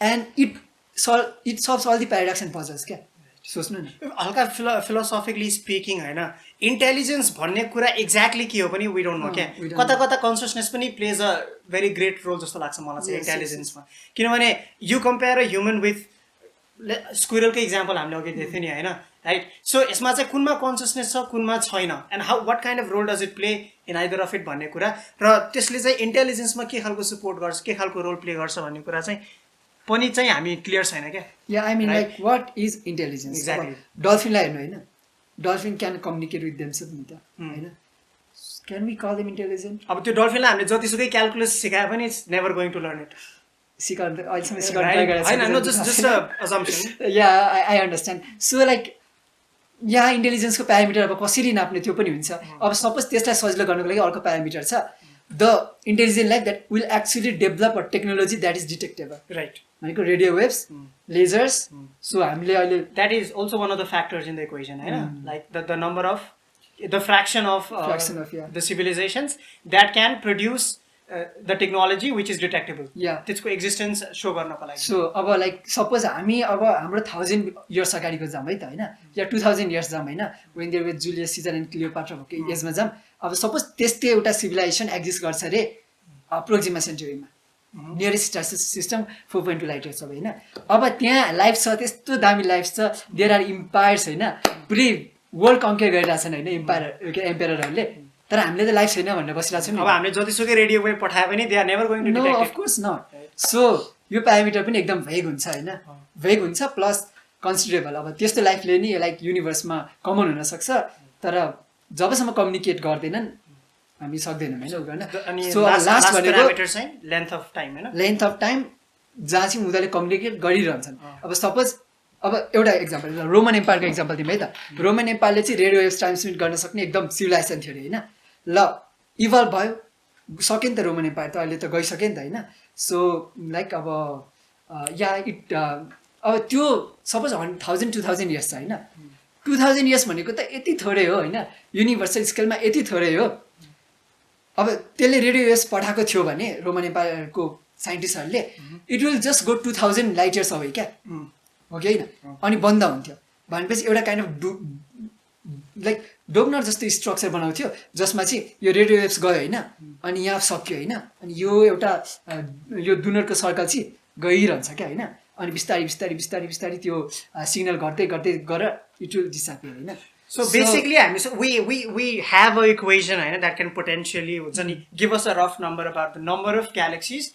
and it solves all the paradox and puzzles क्या. सोच्नु न हल्का फिलोसोफिकली स्पिकिङ होइन इन्टेलिजेन्स भन्ने कुरा एक्ज्याक्टली के हो पनि वी डोन्ट नो क्या. कता कन्सियसनेस पनि plays a very great role जस्तो लाग्छ मलाई चाहिँ इन्टेलिजेन्समा. किनभने you compare a human with स्क्विरलकै इक्जाम्पल हामीले अघि दिएको थियो नि होइन राइट. सो यसमा चाहिँ कुनमा कन्सियसनेस छ कुनमा छैन and what kind of role does it play in either of it भन्ने कुरा र त्यसले चाहिँ इन्टेलिजेन्समा के खालको सपोर्ट गर्छ के खालको रोल प्ले गर्छ भन्ने कुरा पनि चाहिँ हामी क्लियर छैन क्या. Yeah I mean like what is intelligence. Exactly. डल्फिनलाई हेर्नु होइन dolphin can communicate with themselves नि त होइन. Can we call them intelligent. अब त्यो डल्फिनलाई हामीले जतिसुकै क्यालकुलस सिकाए पनि it's never going to learn it. सिकाउनु त अहिलेसम्म सिकाउनु ट्राई गरेको छैन. Yeah I understand. So like यहाँ इन्टेलिजेन्सको प्यारामिटर अब कसरी नाप्ने त्यो पनि हुन्छ. अब सपोज त्यसलाई सजिलो गर्नुको लागि अर्को प्यारामिटर छ the intelligent life that will actually develop a technology that is detectable. Right. भनेको रेडियो वेभ्स लेजर्स. सो हामीले अहिले that is also one of the factors in the equation होइन like the number of the fraction of the civilizations that can produce the technology which is detectable. त्यसको existence show गर्नको लागि. So अब like suppose हामी अब हाम्रो 1000 years अगाडिको जाऊँ है त होइन या 2000 इयर्स जाऊँ होइन when there with Julius Caesar and Cleopatra भएको एजमा जाऊँ. अब सपोज त्यस्तै एउटा सिभिलाइजेसन एक्जिस्ट गर्छ अरे प्रोक्सिमा सेन्चुरीमा nearest star system 4.2 light years अब होइन. अब त्यहाँ लाइफ छ त्यस्तो दामी लाइफ छ देयर आर इम्पायर्स होइन पुरै वर्ल्ड कन्क्यर गरिरहेछन् होइन एम्पायरहरूले. तर हामीले त लाइफ छैन भनेर बसिरहेको छौँ. अब हामीले जतिसुकै रेडियो वेभ पठाए पनि they are never going to detect. Of course not. So यो प्यारामिटर पनि एकदम भेग हुन्छ होइन भेग हुन्छ प्लस कन्सिडरेबल अब त्यस्तो लाइफले नि लाइक युनिभर्समा कमन हुनसक्छ तर जबसम्म कम्युनिकेट गर्दैनन् हामी सक्दैनौँ होइन उ गर्न सो लास्ट भनेको लेन्थ अफ टाइम जहाँ चाहिँ उनीहरूले कम्युनिकेट गरिरहन्छन् अब सपोज अब एउटा इक्जाम्पल रोमन एम्पायरको इक्जाम्पल दिउँ है त रोमन एम्पायरले चाहिँ रेडियो वेभ्स ट्रान्समिट गर्न सक्ने एकदम सिभिलाइजेसन थियो अरे होइन ल इभल्भ भयो सक्यो नि त रोमन एम्पायर त अहिले त गइसक्यो नि त होइन सो लाइक अब या इट अब त्यो सपोज 1000-2000 इयर्स छ होइन 2000 इयर्स भनेको त यति थोरै हो होइन युनिभर्सल स्केलमा यति थोरै हो अब त्यसले रेडियो वेभ्स पठाएको थियो भने रोमन एम्पायरको साइन्टिस्टहरूले it will just go 2000 light years away क्या हो कि होइन अनि बन्द हुन्थ्यो भनेपछि एउटा काइन्ड अफ लाइक डोग्नर जस्तो स्ट्रक्चर बनाउँथ्यो जसमा चाहिँ यो रेडियो वेभ्स गयो होइन अनि यहाँ सक्यो होइन अनि यो एउटा यो डोनरको सर्कल चाहिँ गइरहन्छ क्या होइन अनि बिस्तारै बिस्तारै बिस्तारै बिस्तारै त्यो सिग्नल घट्दै घट्दै गएर इट विल डिसअपियर होइन So basically, we have an equation that can potentially give us a rough number about the number of galaxies,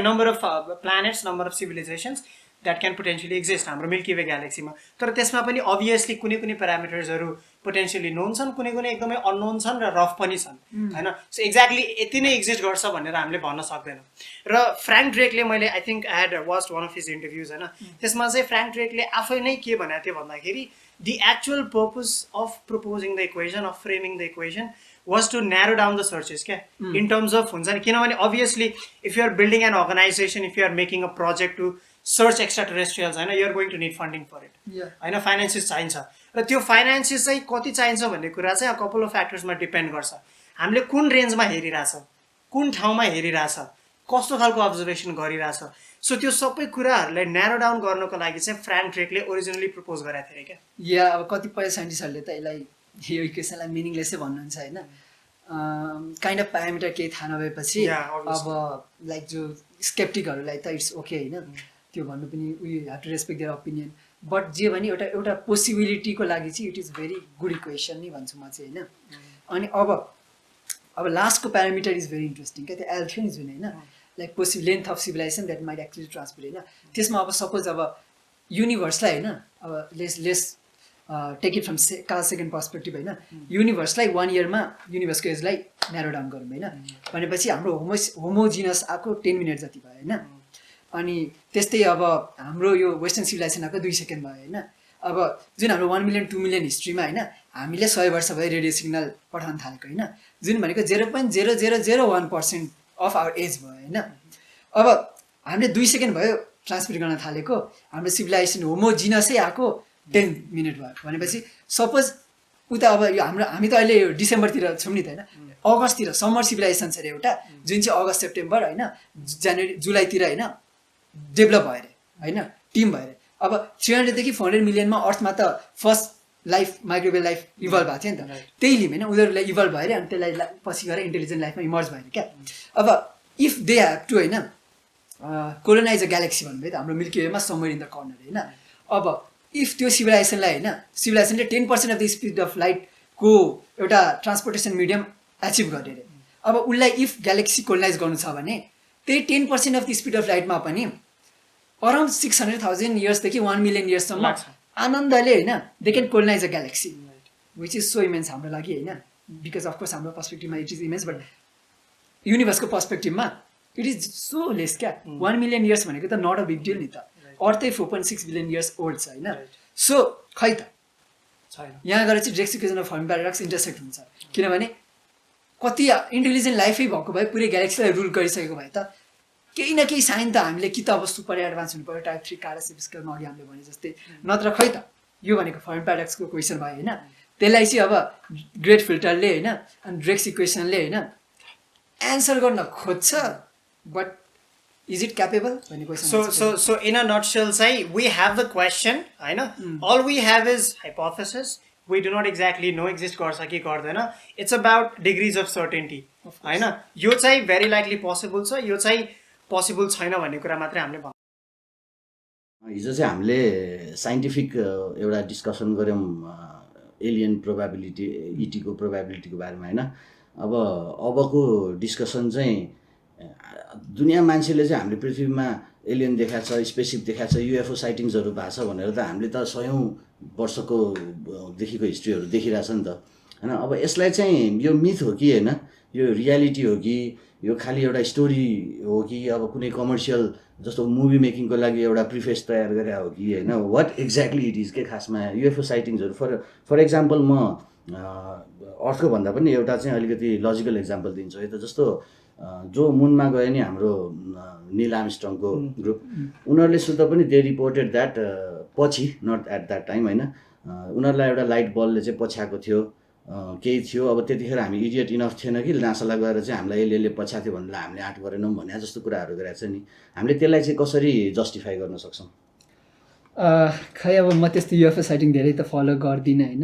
number of planets, number of civilizations that can potentially exist. हाम्रो Milky Way galaxy मा तर त्यसमा पनि obviously कुनै parametersहरू potentially known छन् कुनै एकदमै unknown छन् र rough पनि छन् हैन सो एक्ज्याक्टली यति नै एक्जिस्ट गर्छ भनेर हामीले भन्न सक्दैनौँ र फ्र्याङ्क ड्रेकले मैले I think I had watched one of his interviews हैन त्यसमा चाहिँ फ्र्याङ्क ड्रेकले आफै नै के भनेको थियो भन्दाखेरि the actual purpose of proposing the equation, of framing the equation, was to narrow down the searches in terms of obviously if you are building an organization, if you are making a project to search extraterrestrials, you are going to need funding for it. Finances चाहिन्छ र त्यो finances चाहिँ कति चाहिन्छ भन्ने कुरा चाहिँ a couple of factors मा डिपेन्ड गर्छ हामीले कुन रेन्जमा हेरिराछ कुन ठाउँमा हेरिराछ कस्तो खालको अब्जर्भेसन गरिराछ सो त्यो सबै कुराहरूलाई न्यारो डाउन गर्नको लागि चाहिँ फ्र्याङ्क ड्रेकले ओरिजिनली प्रपोज गरेको थियो क्या या अब कतिपय साइन्टिस्टहरूले त यसलाई यो इक्वेसनलाई मिनिङलेसै भन्नुहुन्छ होइन काइन्ड अफ प्यारामिटर केही थाहा नभएपछि अब लाइक जो स्केप्टिकहरूलाई त इट्स ओके होइन त्यो भन्नु पनि we have to respect their opinion but जे भने एउटा पोसिबिलिटीको लागि चाहिँ it is very good equation नि भन्छु म चाहिँ होइन अनि अब लास्टको प्यारामिटर इज भेरी इन्ट्रेस्टिङ क्या त्यो एल थियो नि जुन होइन like length of civilization that might actually transmit होइन त्यसमा अब सपोज अब युनिभर्सलाई होइन अब let's take it from second perspective होइन युनिभर्सलाई 1 इयरमा युनिभर्सको एजलाई न्यारो डाउन गरौँ होइन भनेपछि हाम्रो होमोजिनस आएको 10 मिनट जति भयो होइन अनि त्यस्तै अब हाम्रो यो वेस्टर्न सिभिलाइजेसन आएको 2 सेकेन्ड भयो होइन अब जुन हाम्रो 1 मिलियन 2 मिलियन हिस्ट्रीमा होइन हामीले 100 वर्ष भयो रेडियो सिग्नल पठाउन थालेको होइन जुन भनेको 0.0001% अफ आवर एज भयो होइन अब हामीले 2 सेकेन्ड भयो ट्रान्समिट गर्न थालेको हाम्रो सिभिलाइजेसन होमोजिनसै आएको 10 मिनट भयो भनेपछि सपोज उता अब यो हामी त अहिले डिसेम्बरतिर छौँ नि त होइन अगस्ततिर समर सिभिलाइजेसन छ अरे एउटा जुन चाहिँ अगस्त सेप्टेम्बर होइन जनवरी जुलाईतिर होइन डेभलप भयो अरे होइन टिम भयो अरे अब 300 देखि 400 मिलियनमा अर्थमा त first life microwave life evolve भएको थियो नि त त्यही लिम होइन उनीहरूलाई इभल्भ भयो अरे अनि त्यसलाई पछि गएर इन्टेलिजेन्ट लाइफमा इमर्ज भयो अरे क्या अब इफ दे हेभ टु होइन कोलोनाइज अ ग्यालेक्सी भन्नुभयो त हाम्रो मिल्की वेमा समवेयर इन द कर्नर होइन अब इफ त्यो सिभिलाइजेसनलाई होइन सिभिलाइजेसनले 10% अफ द स्पिड अफ लाइटको एउटा ट्रान्सपोर्टेसन मिडियम एचिभ गरे अरे अब उसलाई इफ ग्यालेक्सी कोलोनाइज गर्नु छ भने त्यही 10% अफ द स्पिड अफ लाइटमा पनि अराउन्ड 600,000 इयर्सदेखि 1 मिलियन इयर्ससम्म आनन्दले होइन they can colonize a galaxy which is so immense हाम्रो लागि होइन बिकज अफकोर्स हाम्रो पर्सपेक्टिभमा इट इज इमेन्स बट युनिभर्सको पर्सपेक्टिभमा इट इज सो लेस क्या 1 मिलियन इयर्स भनेको त नट अ बिग डिल नि त अर्थै 4.6 बिलियन इयर्स ओल्ड छ होइन सो खै त यहाँ गएर चाहिँ ड्रेक्स equation of Fermi paradox intersect हुन्छ किनभने कति इन्टेलिजेन्ट लाइफै भएको भए पुरै ग्यालेक्सीलाई रुल गरिसकेको भए त केही न केही साइन त हामीले कि त अब सुपर एडभान्स हुनु पऱ्यो टाइप 3 कार्डसिप स्केलमा अघि हामीले भने जस्तै नत्र खै त यो भनेको फर्मी प्याराडक्सको क्वेसन भयो होइन त्यसलाई चाहिँ अब ग्रेट फिल्टरले होइन अनि ड्रेक्स इक्वेसनले होइन एन्सर गर्न खोज्छ but is it capable so in a nutshell say we have the question all we have is hypothesis we do not exactly know exist garcha ke gardaina it's about degrees of certainty यो चाहिँ very likely possible छ यो चाहिँ possible छैन भन्ने कुरा मात्रै हामीले हिजो चाहिँ हामीले साइन्टिफिक एउटा डिस्कसन गर्यौं एलियन प्रोबेबिलिटी इटीको प्रोबेबिलिटीको बारेमा हैन अबको डिस्कसन चाहिँ दुनिया मान्छेले चाहिँ हामीले पृथ्वीमा एलियन देखाएको छ, स्पेससिप देखाएको छ, युएफओ साइटिङ्सहरू भएको छ भनेर त हामीले त 100औं वर्षको देखिको हिस्ट्रीहरू देखिरहेछ नि त होइन। अब यसलाई चाहिँ यो मिथ हो कि होइन, यो रियालिटी हो कि, यो खालि एउटा स्टोरी हो कि, अब कुनै कमर्सियल जस्तो मुभी मेकिङको लागि एउटा प्रिफेस तयार गरे हो कि होइन, वाट एक्ज्याक्टली इट इज के खासमा युएफओ साइटिङ्सहरू। फर एक्जाम्पल म अर्थको भन्दा पनि एउटा चाहिँ अलिकति लजिकल एक्जाम्पल दिन्छु है त। जस्तो जो मुनमा गयो नि हाम्रो निल आर्मस्ट्रङको ग्रुप, उनीहरूले सुत्दा पनि दे रिपोर्टेड द्याट पछि, नट एट द्याट टाइम होइन, उनीहरूलाई एउटा लाइट बलले चाहिँ पछ्याएको थियो, केही थियो। अब त्यतिखेर हामी इडियट इनफ थिएन कि नासालाई गएर चाहिँ हामीलाई एलियनले पछ्याएको थियो भनेर हामीले आँट गरेनौँ भने जस्तो कुराहरू गरेको छ नि। हामीले त्यसलाई चाहिँ कसरी जस्टिफाई गर्न सक्छौँ? खै अब म त्यस्तो युएफओ साइटिङ धेरै त फलो गर्दिनँ होइन,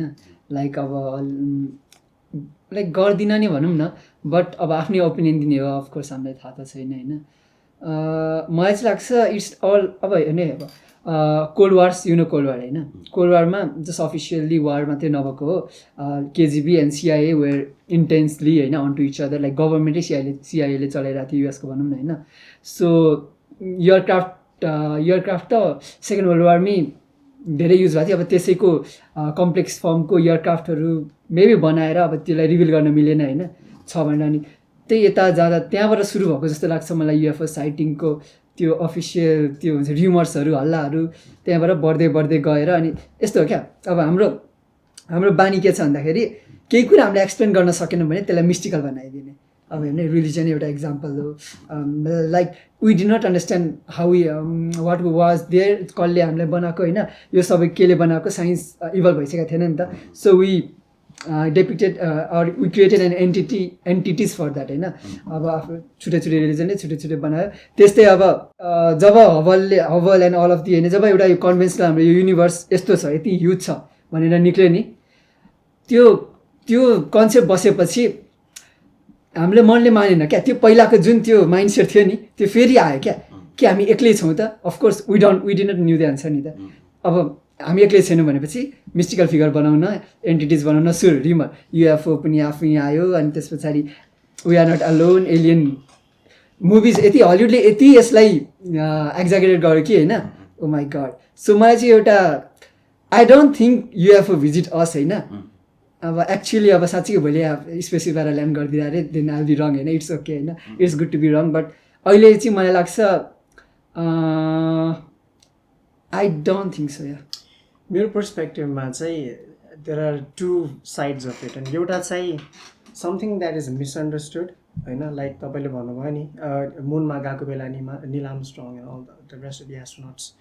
लाइक गर्दिनँ नि भनौँ न, बट अब आफ्नै ओपिनियन दिने हो, अफकोर्स हामीलाई थाहा त छैन होइन। मलाई चाहिँ लाग्छ इट्स अल अब हेर्ने अब कोल्ड वार्स, कोल्ड वार होइन, कोल्ड वारमा जस्ट अफिसियल्ली वार मात्रै नभएको हो, KGB and CIA were intensely होइन on to each other, like गभर्मेन्टै सिआइएले चलाइरहेको थियो युएसको भनौँ न होइन। सो एयरक्राफ्ट त सेकेन्ड वर्ल्ड वारमै धेरै युज भएको थियो। अब त्यसैको कम्प्लेक्स फर्मको एयरक्राफ्टहरू मेबी बनाएर अब त्यसलाई रिभिल गर्न मिलेन होइन छ भनेर, अनि त्यही यता जाँदा त्यहाँबाट सुरु भएको जस्तो लाग्छ मलाई युएफओ साइटिङको त्यो अफिसियल त्यो हुन्छ र्युमर्सहरू हल्लाहरू त्यहाँबाट बढ्दै बढ्दै गएर। अनि यस्तो हो क्या, अब हाम्रो बानी के छ भन्दाखेरि केही कुरा हामीले एक्सप्लेन गर्न सकेनौँ भने त्यसलाई मिस्टिकल बनाइदिने। अब हेर्ने रिलिजन एउटा इक्जाम्पल हो, like we did not understand how what was there, कसले हामीलाई बनाएको होइन, यो सबै केले बनाएको, साइन्स इभल्भ भइसकेको थिएन नि त। So we depicted we created an entities for that होइन। अब आफ्नो छुट्टै छुट्टै रिलिजनले छुट्टै छुट्टै बनायो। त्यस्तै अब जब Hubble and all of the होइन, जब एउटा यो कन्भेन्सनल हाम्रो यो युनिभर्स यस्तो छ, यति ह्युज छ भनेर निक्ल्यो नि, त्यो कन्सेप्ट बसेपछि हामीले मनले मानेन क्या, त्यो पहिलाको जुन त्यो माइन्डसेट थियो नि त्यो फेरि आयो क्या, कि हामी एक्लै छौँ त। Of course we did not knew the answer नि त। अब हामी एक्लै छैनौँ भनेपछि मिस्टिकल फिगर बनाउन, एन्टिटिज बनाउन सुरु, रिमर युएफओ पनि आफै आयो। अनि त्यस पछाडि we are not alone, alien movies यति हलिउडले यति यसलाई एक्जागरेट गर्यो कि होइन, ओ माई गड। सो मलाई चाहिँ एउटा I don't think UFO visit us होइन। अब एक्चुअली अब साँच्चीको भोलि स्पेससिप भएर ल्यान्ड गरिदिएर अरे देन आइल बी रङ होइन, इट्स ओके होइन, it's good to be wrong. But अहिले चाहिँ मलाई लाग्छ I don't think so. Yeah मेरो पर्सपेक्टिभमा चाहिँ there are two sides of it. अनि एउटा चाहिँ समथिङ द्याट इज मिसअन्डरस्टुड होइन, लाइक तपाईँले भन्नुभयो नि मुनमा गएको बेला Neil Armstrong and all the rest of the astronauts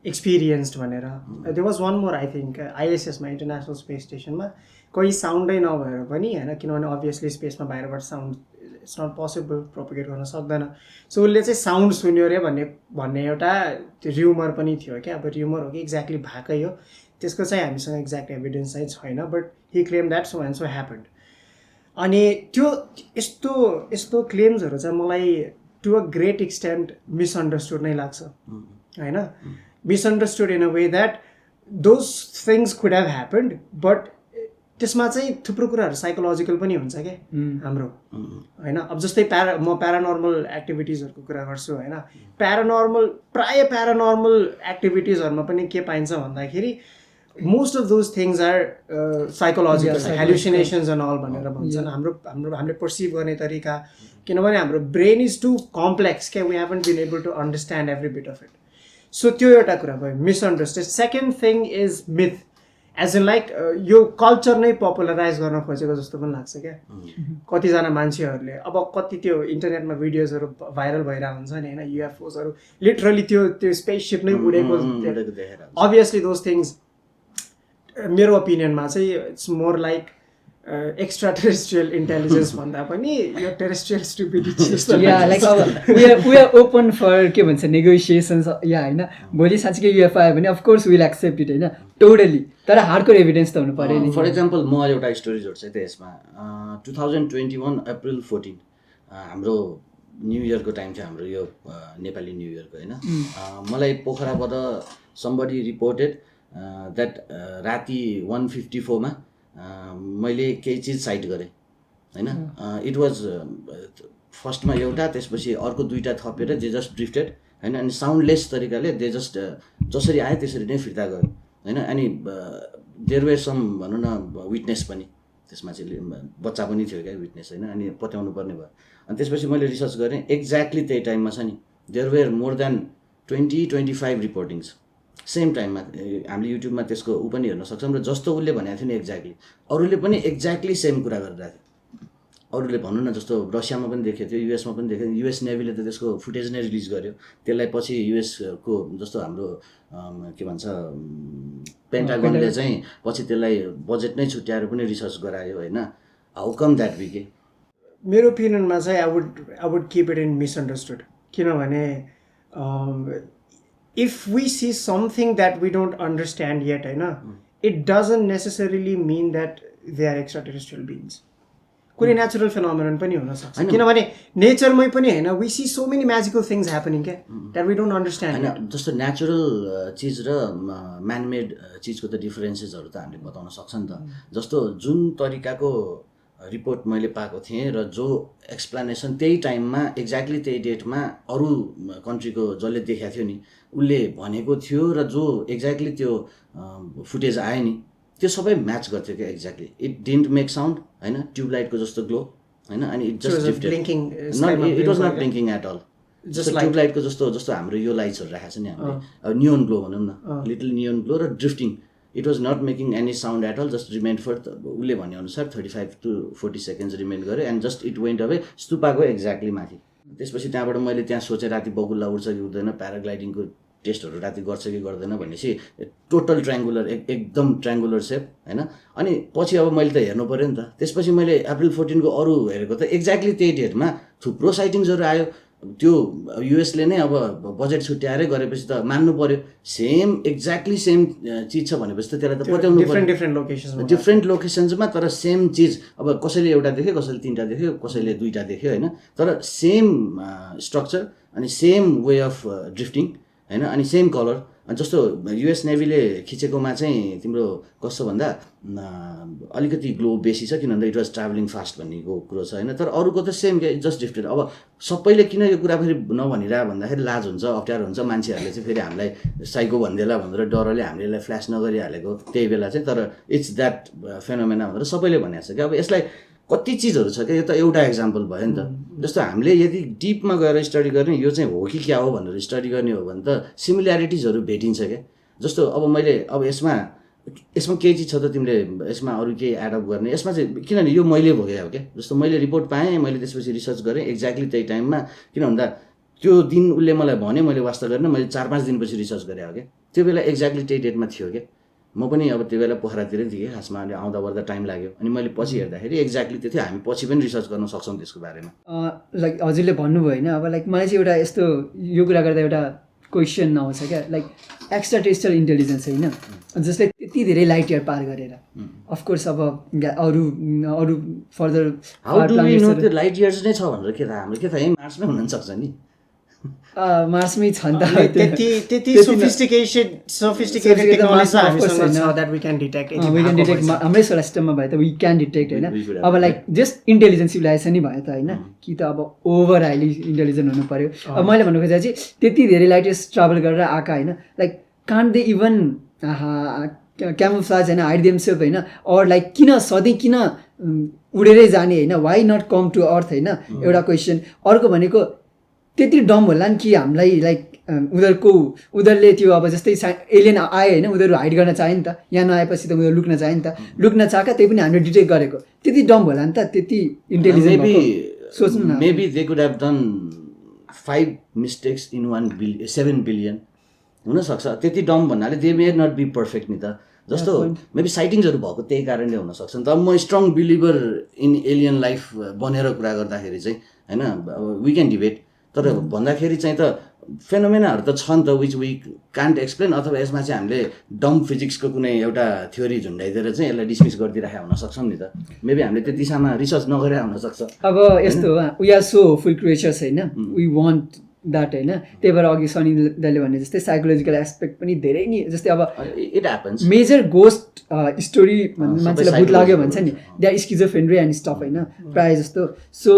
experienced भनेर। There was one more I think आइएसएसमा, इन्टरनेसनल स्पेस स्टेसनमा कोही साउन्डै नभएर पनि होइन, किनभने अभियसली स्पेसमा बाहिरबाट sound it's not possible, propagate गर्न सक्दैन। सो उसले चाहिँ साउन्ड सुन्यो अरे भन्ने एउटा त्यो र्युमर पनि थियो क्या। अब र्युमर हो कि एक्ज्याक्टली भएकै हो त्यसको चाहिँ हामीसँग एक्ज्याक्ट एभिडेन्स चाहिँ छैन, but he claim that so and so happened. अनि त्यो यस्तो क्लेम्सहरू चाहिँ मलाई to a great extent misunderstood नै लाग्छ होइन। Misunderstood in a way that those things could have happened, but त्यसमा चाहिँ थुप्रो कुराहरू साइकोलोजिकल पनि हुन्छ क्या हाम्रो होइन। अब जस्तै म प्यारानर्मल एक्टिभिटिजहरूको कुरा गर्छु होइन, प्राय प्यारानर्मल एक्टिभिटिजहरूमा पनि के पाइन्छ भन्दाखेरि most of those things are psychological, hallucinations and all भनेर भन्छन्। हामीले पर्सिभ गर्ने तरिका, किनभने हाम्रो ब्रेन इज टु कम्प्लेक्स क्या, we haven't been able to understand every bit of it. So त्यो एउटा कुरा भयो misunderstand. Second thing is myth, as in like यो कल्चर नै पपुलराइज गर्न खोजेको जस्तो पनि लाग्छ क्या कतिजना मान्छेहरूले। अब कति त्यो इन्टरनेटमा भिडियोजहरू भाइरल भइरहेको हुन्छ नि होइन, युएफओजहरू लिटरली त्यो स्पेससिप नै उडेको। अभियसली दोज थिङ्स मेरो ओपिनियनमा चाहिँ it's more like extra-terrestrial intelligence भन्दा पनि यो टेरेस्ट्रियल स्टुपिडिटी जस्तो। या लाइक अब वी आर ओपन फर के भन्छ नेगोसिएसन्स या होइन। भोलि साँच्चीकै युएफओ आयो भने अफकोर्स विल एक्सेप्ट इट होइन, टोटली, तर हार्डकोर एभिडेन्स त हुनु पऱ्यो नि। फर इक्जाम्पल म एउटा स्टोरी जोड्छु है त यसमा। 2021 अप्रिल 14 हाम्रो न्यु इयरको टाइम थियो, हाम्रो यो नेपाली न्यु इयरको होइन। मलाई पोखराबाट समबडी रिपोर्टेड द्याट राति 1:54 मैले केही चिज साइट गरेँ होइन। इट वाज फर्स्टमा एउटा, त्यसपछि अर्को दुईवटा थपेर जे जस्ट ड्रिफ्टेड होइन अनि साउन्डलेस तरिकाले दे जस्ट जसरी आयो त्यसरी नै फिर्ता गयो होइन अनि देयर वेयर सम भनौँ न विटनेस पनि त्यसमा चाहिँ बच्चा पनि थियो क्या विटनेस होइन अनि पत्याउनु पर्ने भयो अनि त्यसपछि मैले रिसर्च गरेँ एक्ज्याक्टली त्यही टाइममा छ नि there were more than 20-25 reportings same टाइममा हामीले युट्युबमा त्यसको ऊ पनि हेर्न सक्छौँ र जस्तो उसले भनेको थियो नि एक्ज्याक्टली अरूले पनि एक्ज्याक्टली सेम कुरा गरिरहेको थियो अरूले भनौँ न जस्तो रसियामा पनि देखेको थियो युएसमा पनि देखेको थियो युएस नेभीले त त्यसको फुटेज नै रिलिज गर्यो त्यसलाई पछि युएसको जस्तो हाम्रो के भन्छ पेन्टागनले चाहिँ पछि त्यसलाई बजेट नै छुट्याएर पनि रिसर्च गरायो होइन हाउ कम द्याट वी के मेरो ओपिनियनमा चाहिँ I would keep it in misunderstood किनभने if we see something that we don't understand yet, it doesn't necessarily mean that they are extraterrestrial beings. कुनै natural phenomenon पनि हुन सक्छ किनभने नेचरमै पनि हैन we see so many magical things happening that we don't understand. हैन जस्तो natural चीज र म्यान मेड चीजको त डिफरेन्सेसहरु त हामीले बताउन सक्छ नि त जस्तो जुन तरिकाको रिपोर्ट मैले पाएको थिएँ र जो एक्सप्लेनेसन त्यही टाइममा एक्ज्याक्टली त्यही डेटमा अरू कन्ट्रीको जसले देखाएको थियो नि उसले भनेको थियो र जो एक्ज्याक्टली त्यो फुटेज आयो नि त्यो सबै म्याच गर्थ्यो क्या exactly it didn't make sound हैन ट्युबलाइटको जस्तो ग्लो हैन अनि it just drifted it was not blinking at all जस्ट ट्युबलाइटको जस्तो हाम्रो यो लाइट्सहरु राखेको छ नि हामीले अब नियोन ग्लो भनौँ न लिटल नियोन ग्लो र drifting it was not making any sound at all just remained for उसले भनेअनुसार 35 to 40 सेकेन्ड्स रिमेन्ड गर्यो and just it went away स्तुपाको एक्ज्याक्टली माथि त्यसपछि त्यहाँबाट मैले त्यहाँ सोचेँ राति बगुल्ला उड्छ कि उड्दैन प्याराग्लाइडिङको टेस्टहरू राति गर्छ कि गर्दैन भनेपछि टोटल ट्रायङ्गुलर एकदम ट्रायङ्गुलर सेप हैन अनि पछि अब मैले त हेर्नु पर्यो नि त त्यसपछि मैले अप्रिल 14 को अरू हेरेको त एक्ज्याक्टली त्यही डेटमा थुप्रो साइटिङ्सहरू आयो त्यो युएसले नै अब बजेट छुट्याएरै गरेपछि त मान्नु पर्यो सेम एक्ज्याक्टली सेम चीज छ भनेपछि त त्यसलाई त पत्याउनु पर्यो डिफ्रेन्ट लोकेसन्समा तर सेम चीज अब कसैले एउटा देख्यो कसैले तीनटा देख्यो कसैले दुईटा देख्यो हैन तर सेम स्ट्रक्चर अनि सेम वे अफ ड्रिफ्टिङ हैन अनि सेम कलर जस्तो युएस नेभीले खिचेकोमा चाहिँ तिम्रो कस्तो भन्दा अलिकति ग्लो बेसी छ किन भन्दा इट वाज ट्राभलिङ फास्ट भन्नेको कुरो छ हैन तर अरूको त सेम के जस्ट ड्रिफ्टेड अब सबैले किन यो कुरा फेरि नभनिरह भन्दाखेरि लाज हुन्छ अप्ठ्यारो हुन्छ मान्छेहरूले चाहिँ फेरि हामीलाई साइको भन्देला भनेर डरले हामीले फ्ल्यास नगरिहालेको त्यही बेला चाहिँ तर इट्स द्याट फेनोमेना भनेर सबैले भनेको छ कि अब यसलाई कति चिजहरू छ क्या यो त एउटा एक्जाम्पल भयो नि त जस्तो हामीले यदि डिपमा गएर स्टडी गर्ने यो चाहिँ हो कि क्या हो भनेर स्टडी गर्ने हो भने त सिमिल्यारिटिजहरू भेटिन्छ क्या जस्तो अब मैले अब यसमा केही चिज छ त तिमीले यसमा अरू केही एडअप गर्ने यसमा चाहिँ किनभने यो मैले भोगेँ हो क्या जस्तो मैले रिपोर्ट पाएँ मैले त्यसपछि रिसर्च गरेँ एक्ज्याक्टली त्यही टाइममा किन भन्दा त्यो दिन उसले मलाई भन्यो मैले वास्ता गरेन मैले 4-5 दिनपछि रिसर्च गरेँ हो क्या त्यो बेला एक्ज्याक्टली त्यही डेटमा थियो क्या म पनि अब त्यो बेला पोखरातिरै थिएँ खासमा अहिले आउँदा वर्दा टाइम लाग्यो अनि मैले पछि हेर्दाखेरि एक्ज्याक्टली त्यो थियो हामी पछि पनि रिसर्च गर्न सक्छौँ त्यसको बारेमा लाइक हजुरले भन्नुभयो होइन अब लाइक मलाई चाहिँ एउटा यस्तो यो कुरा गर्दा एउटा क्वेसन आउँछ क्या लाइक एक्स्ट्रा टेरेस्ट्रियल इन्टेलिजेन्स होइन जसले त्यति धेरै लाइट इयर पार गरेर अफकोर्स अब अरू further how do we know त्यो लाइट इयर्स नै छ भनेर के थाहा हाम्रो के थाहा है मार्समै हुन सक्छ नि मार्समै छ नि त त्यति सोफिस्टिकेटेड टेक्नोलोजी हामीसँग छ दैट वी क्यान डिटेक्ट हाम्रै सोलर सिस्टममा भए त वी क्यान डिटेक्ट होइन अब लाइक जस्ट इन्टेलिजेन्स सिभिलाइजेसन नै भयो त होइन कि त अब ओभर हाइली इन्टेलिजेन्ट हुनु पर्यो अब मैले भन्नु खोजेको चाहिँ त्यति धेरै लाइट इयर्स ट्राभल गरेर आएका होइन like can't they even camouflage होइन हाइड देमसेल्फ होइन अर लाइक किन सधैँ किन उडेरै जाने होइन why not come to earth होइन एउटा क्वेसन अर्को भनेको त्यति डम होला नि कि हामीलाई लाइक उनीहरूले त्यो अब जस्तै एलियन आयो होइन उनीहरू हाइड गर्न चाह्यो नि त यहाँ नआएपछि त उनीहरू लुक्न चाह्यो नि त लुक्न चाहेका त्यही पनि हामीले डिटेक्ट गरेको त्यति डम होला नि त त्यति इन्टेलिजेन्ट सोच्नु न maybe they could have done 5 mistakes in 7 billion हुनसक्छ त्यति डम भन्नाले they may not be perfect नि त जस्तो मेबी साइटिङ्सहरू भएको त्यही कारणले हुनसक्छ नि त म strong believer in alien life बनेर कुरा गर्दाखेरि चाहिँ होइन वी क्यान डिबेट तर भन्दाखेरि चाहिँ त फेनोमेनाहरू त छ नि त विच वी कान्ट एक्सप्लेन अथवा यसमा चाहिँ हामीले डम फिजिक्सको कुनै एउटा थ्योरी झुन्डाइदिएर चाहिँ यसलाई डिसमिस गरिदिइराखेका हुन सक्छौँ नि त मेबी हामीले त्यो दिशामा रिसर्च नगरेर हुनसक्छ अब यस्तो we are so fool creatures होइन वी वान्ट द्याट होइन त्यही भएर अघि सनी दाइले भने जस्तै साइकोलोजिकल एस्पेक्ट पनि धेरै नि जस्तै अब it happens major ghost story मान्छेलाई भूत लाग्यो भन्छ नि they are schizophrenic and stuff होइन प्रायः जस्तो सो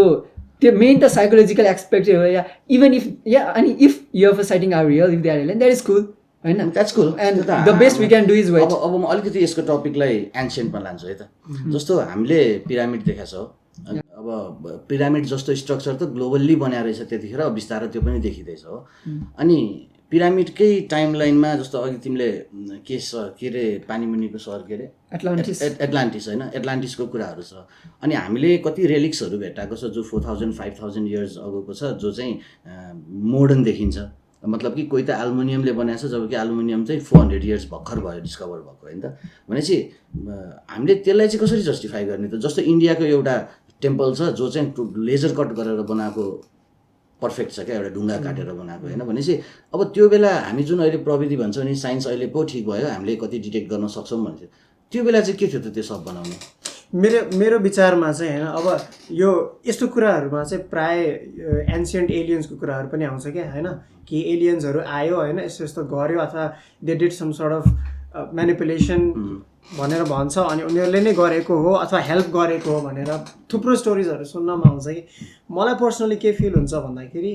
त्यो मेन त साइकोलोजिकल एक्सपेक्ट हो या इभन इफ या अनि if UFO sighting are real if they are real that is cool होइन that's cool and the best we can do is wait अब म अलिकति यसको टपिकलाई एन्सियन्टमा लान्छु है त जस्तो हामीले पिरामिड देखाएको छ अब पिरामिड जस्तो स्ट्रक्चर त ग्लोबल्ली बनाएर रहेछ त्यतिखेर बिस्तारै त्यो पनि देखिँदैछ हो अनि पिरामिडकै टाइम लाइनमा जस्तो अघि तिमीले के अरे पानीमुनिको सहर के अरे एटलान्टिस होइन एटलान्टिसको कुराहरू छ अनि हामीले कति रेलिक्सहरू भेटाएको छ जो 4000 5000 इयर्स अगोको छ जो चाहिँ मोडर्न देखिन्छ मतलब कि कोही त एल्युमिनियमले बनाएको छ जबकि एल्युमिनियम चाहिँ 400 इयर्स भर्खर भयो डिस्कभर भएको होइन त भनेपछि हामीले त्यसलाई चाहिँ कसरी जस्टिफाई गर्ने त जस्तो इन्डियाको एउटा टेम्पल छ जो चाहिँ लेजर कट गरेर बनाएको पर्फेक्ट छ क्या एउटा ढुङ्गा काटेर बनाएको होइन भनेपछि अब त्यो बेला हामी जुन अहिले प्रविधि भन्छौँ नि साइन्स अहिले पो ठिक भयो हामीले कति डिटेक्ट गर्न सक्छौँ भन्छ त्यो बेला चाहिँ के थियो त त्यो सब बनाउने मेरो विचारमा चाहिँ होइन अब यो यस्तो कुराहरूमा चाहिँ प्राय एन्सियन्ट एलियन्सको कुराहरू पनि आउँछ क्या होइन कि एलियन्सहरू आयो होइन यस्तो यस्तो गर्यो अथवा they did some sort of manipulation भनेर भन्छ अनि उनीहरूले नै गरेको हो अथवा हेल्प गरेको हो भनेर थुप्रो स्टोरिजहरू सुन्नमा आउँछ कि मलाई पर्सनली के फिल हुन्छ भन्दाखेरि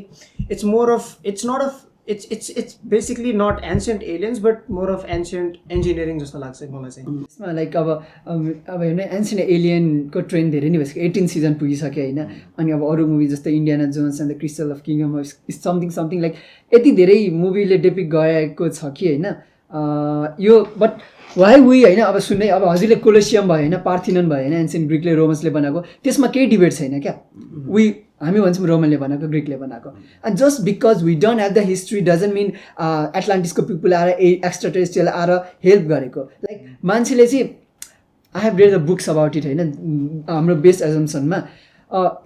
it's basically not ancient aliens but more of ancient engineering जस्तो लाग्छ मलाई चाहिँ यसमा लाइक अब होइन एन्सियन्ट एलियनको ट्रेन्ड धेरै नै भइसक्यो 18 सिजन पुगिसक्यो होइन अनि अब अरू मुभी जस्तै Indiana Jones and the crystal of kingdom of something like यति धेरै मुभीले डेपिक्ट गरेको छ कि होइन यो बट वाइ वी होइन अब सुन्नै अब हजुरले कोलोसियम भयो होइन पार्थिनन भयो होइन एन्सियन्ट ग्रिकले रोमन्सले बनाएको त्यसमा केही डिबेट छैन क्या हामी भन्छौँ रोमनले बनाएको ग्रिकले बनाएको and just because we don't have the history doesn't mean एटलान्टिसको पिपुल आएर एक्स्ट्राटेरेस्ट्रियल आएर हेल्प गरेको लाइक मान्छेले चाहिँ I have read the books about it होइन हाम्रो बेस्ट एजम्सनमा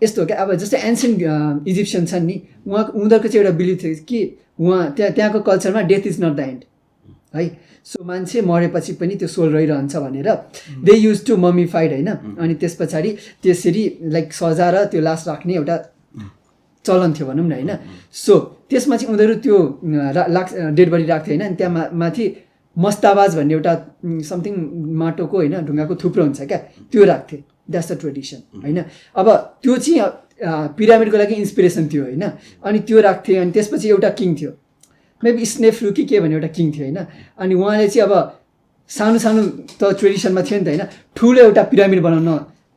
यस्तो हो क्या अब जस्तै एन्सियन्ट इजिप्सियन छन् नि उनीहरूको चाहिँ एउटा बिलिभ थियो कि त्यहाँको कल्चरमा death is not the end है सो मान्छे मरेपछि पनि त्यो सोल रहिरहन्छ भनेर दे युज टु मम्मिफाइड होइन अनि त्यस पछाडि त्यसरी लाइक सजाएर त्यो लास राख्ने एउटा चलन थियो भनौँ न होइन सो त्यसमा चाहिँ उनीहरू त्यो डेड बडी राख्थ्यो होइन अनि त्यहाँ माथि मस्ताबाज भन्ने एउटा समथिङ माटोको होइन ढुङ्गाको थुप्रो हुन्छ क्या त्यो राख्थे द्याट्स द ट्रेडिसन होइन अब त्यो चाहिँ पिरामिडको लागि इन्सपिरेसन थियो होइन अनि त्यो राख्थे अनि त्यसपछि एउटा किङ थियो मेबी स्नेफ्लु के भन्ने एउटा किङ थियो होइन अनि उहाँले चाहिँ अब सानो सानो त ट्रेडिसनमा थियो नि त होइन ठुलो एउटा पिरामिड बनाउन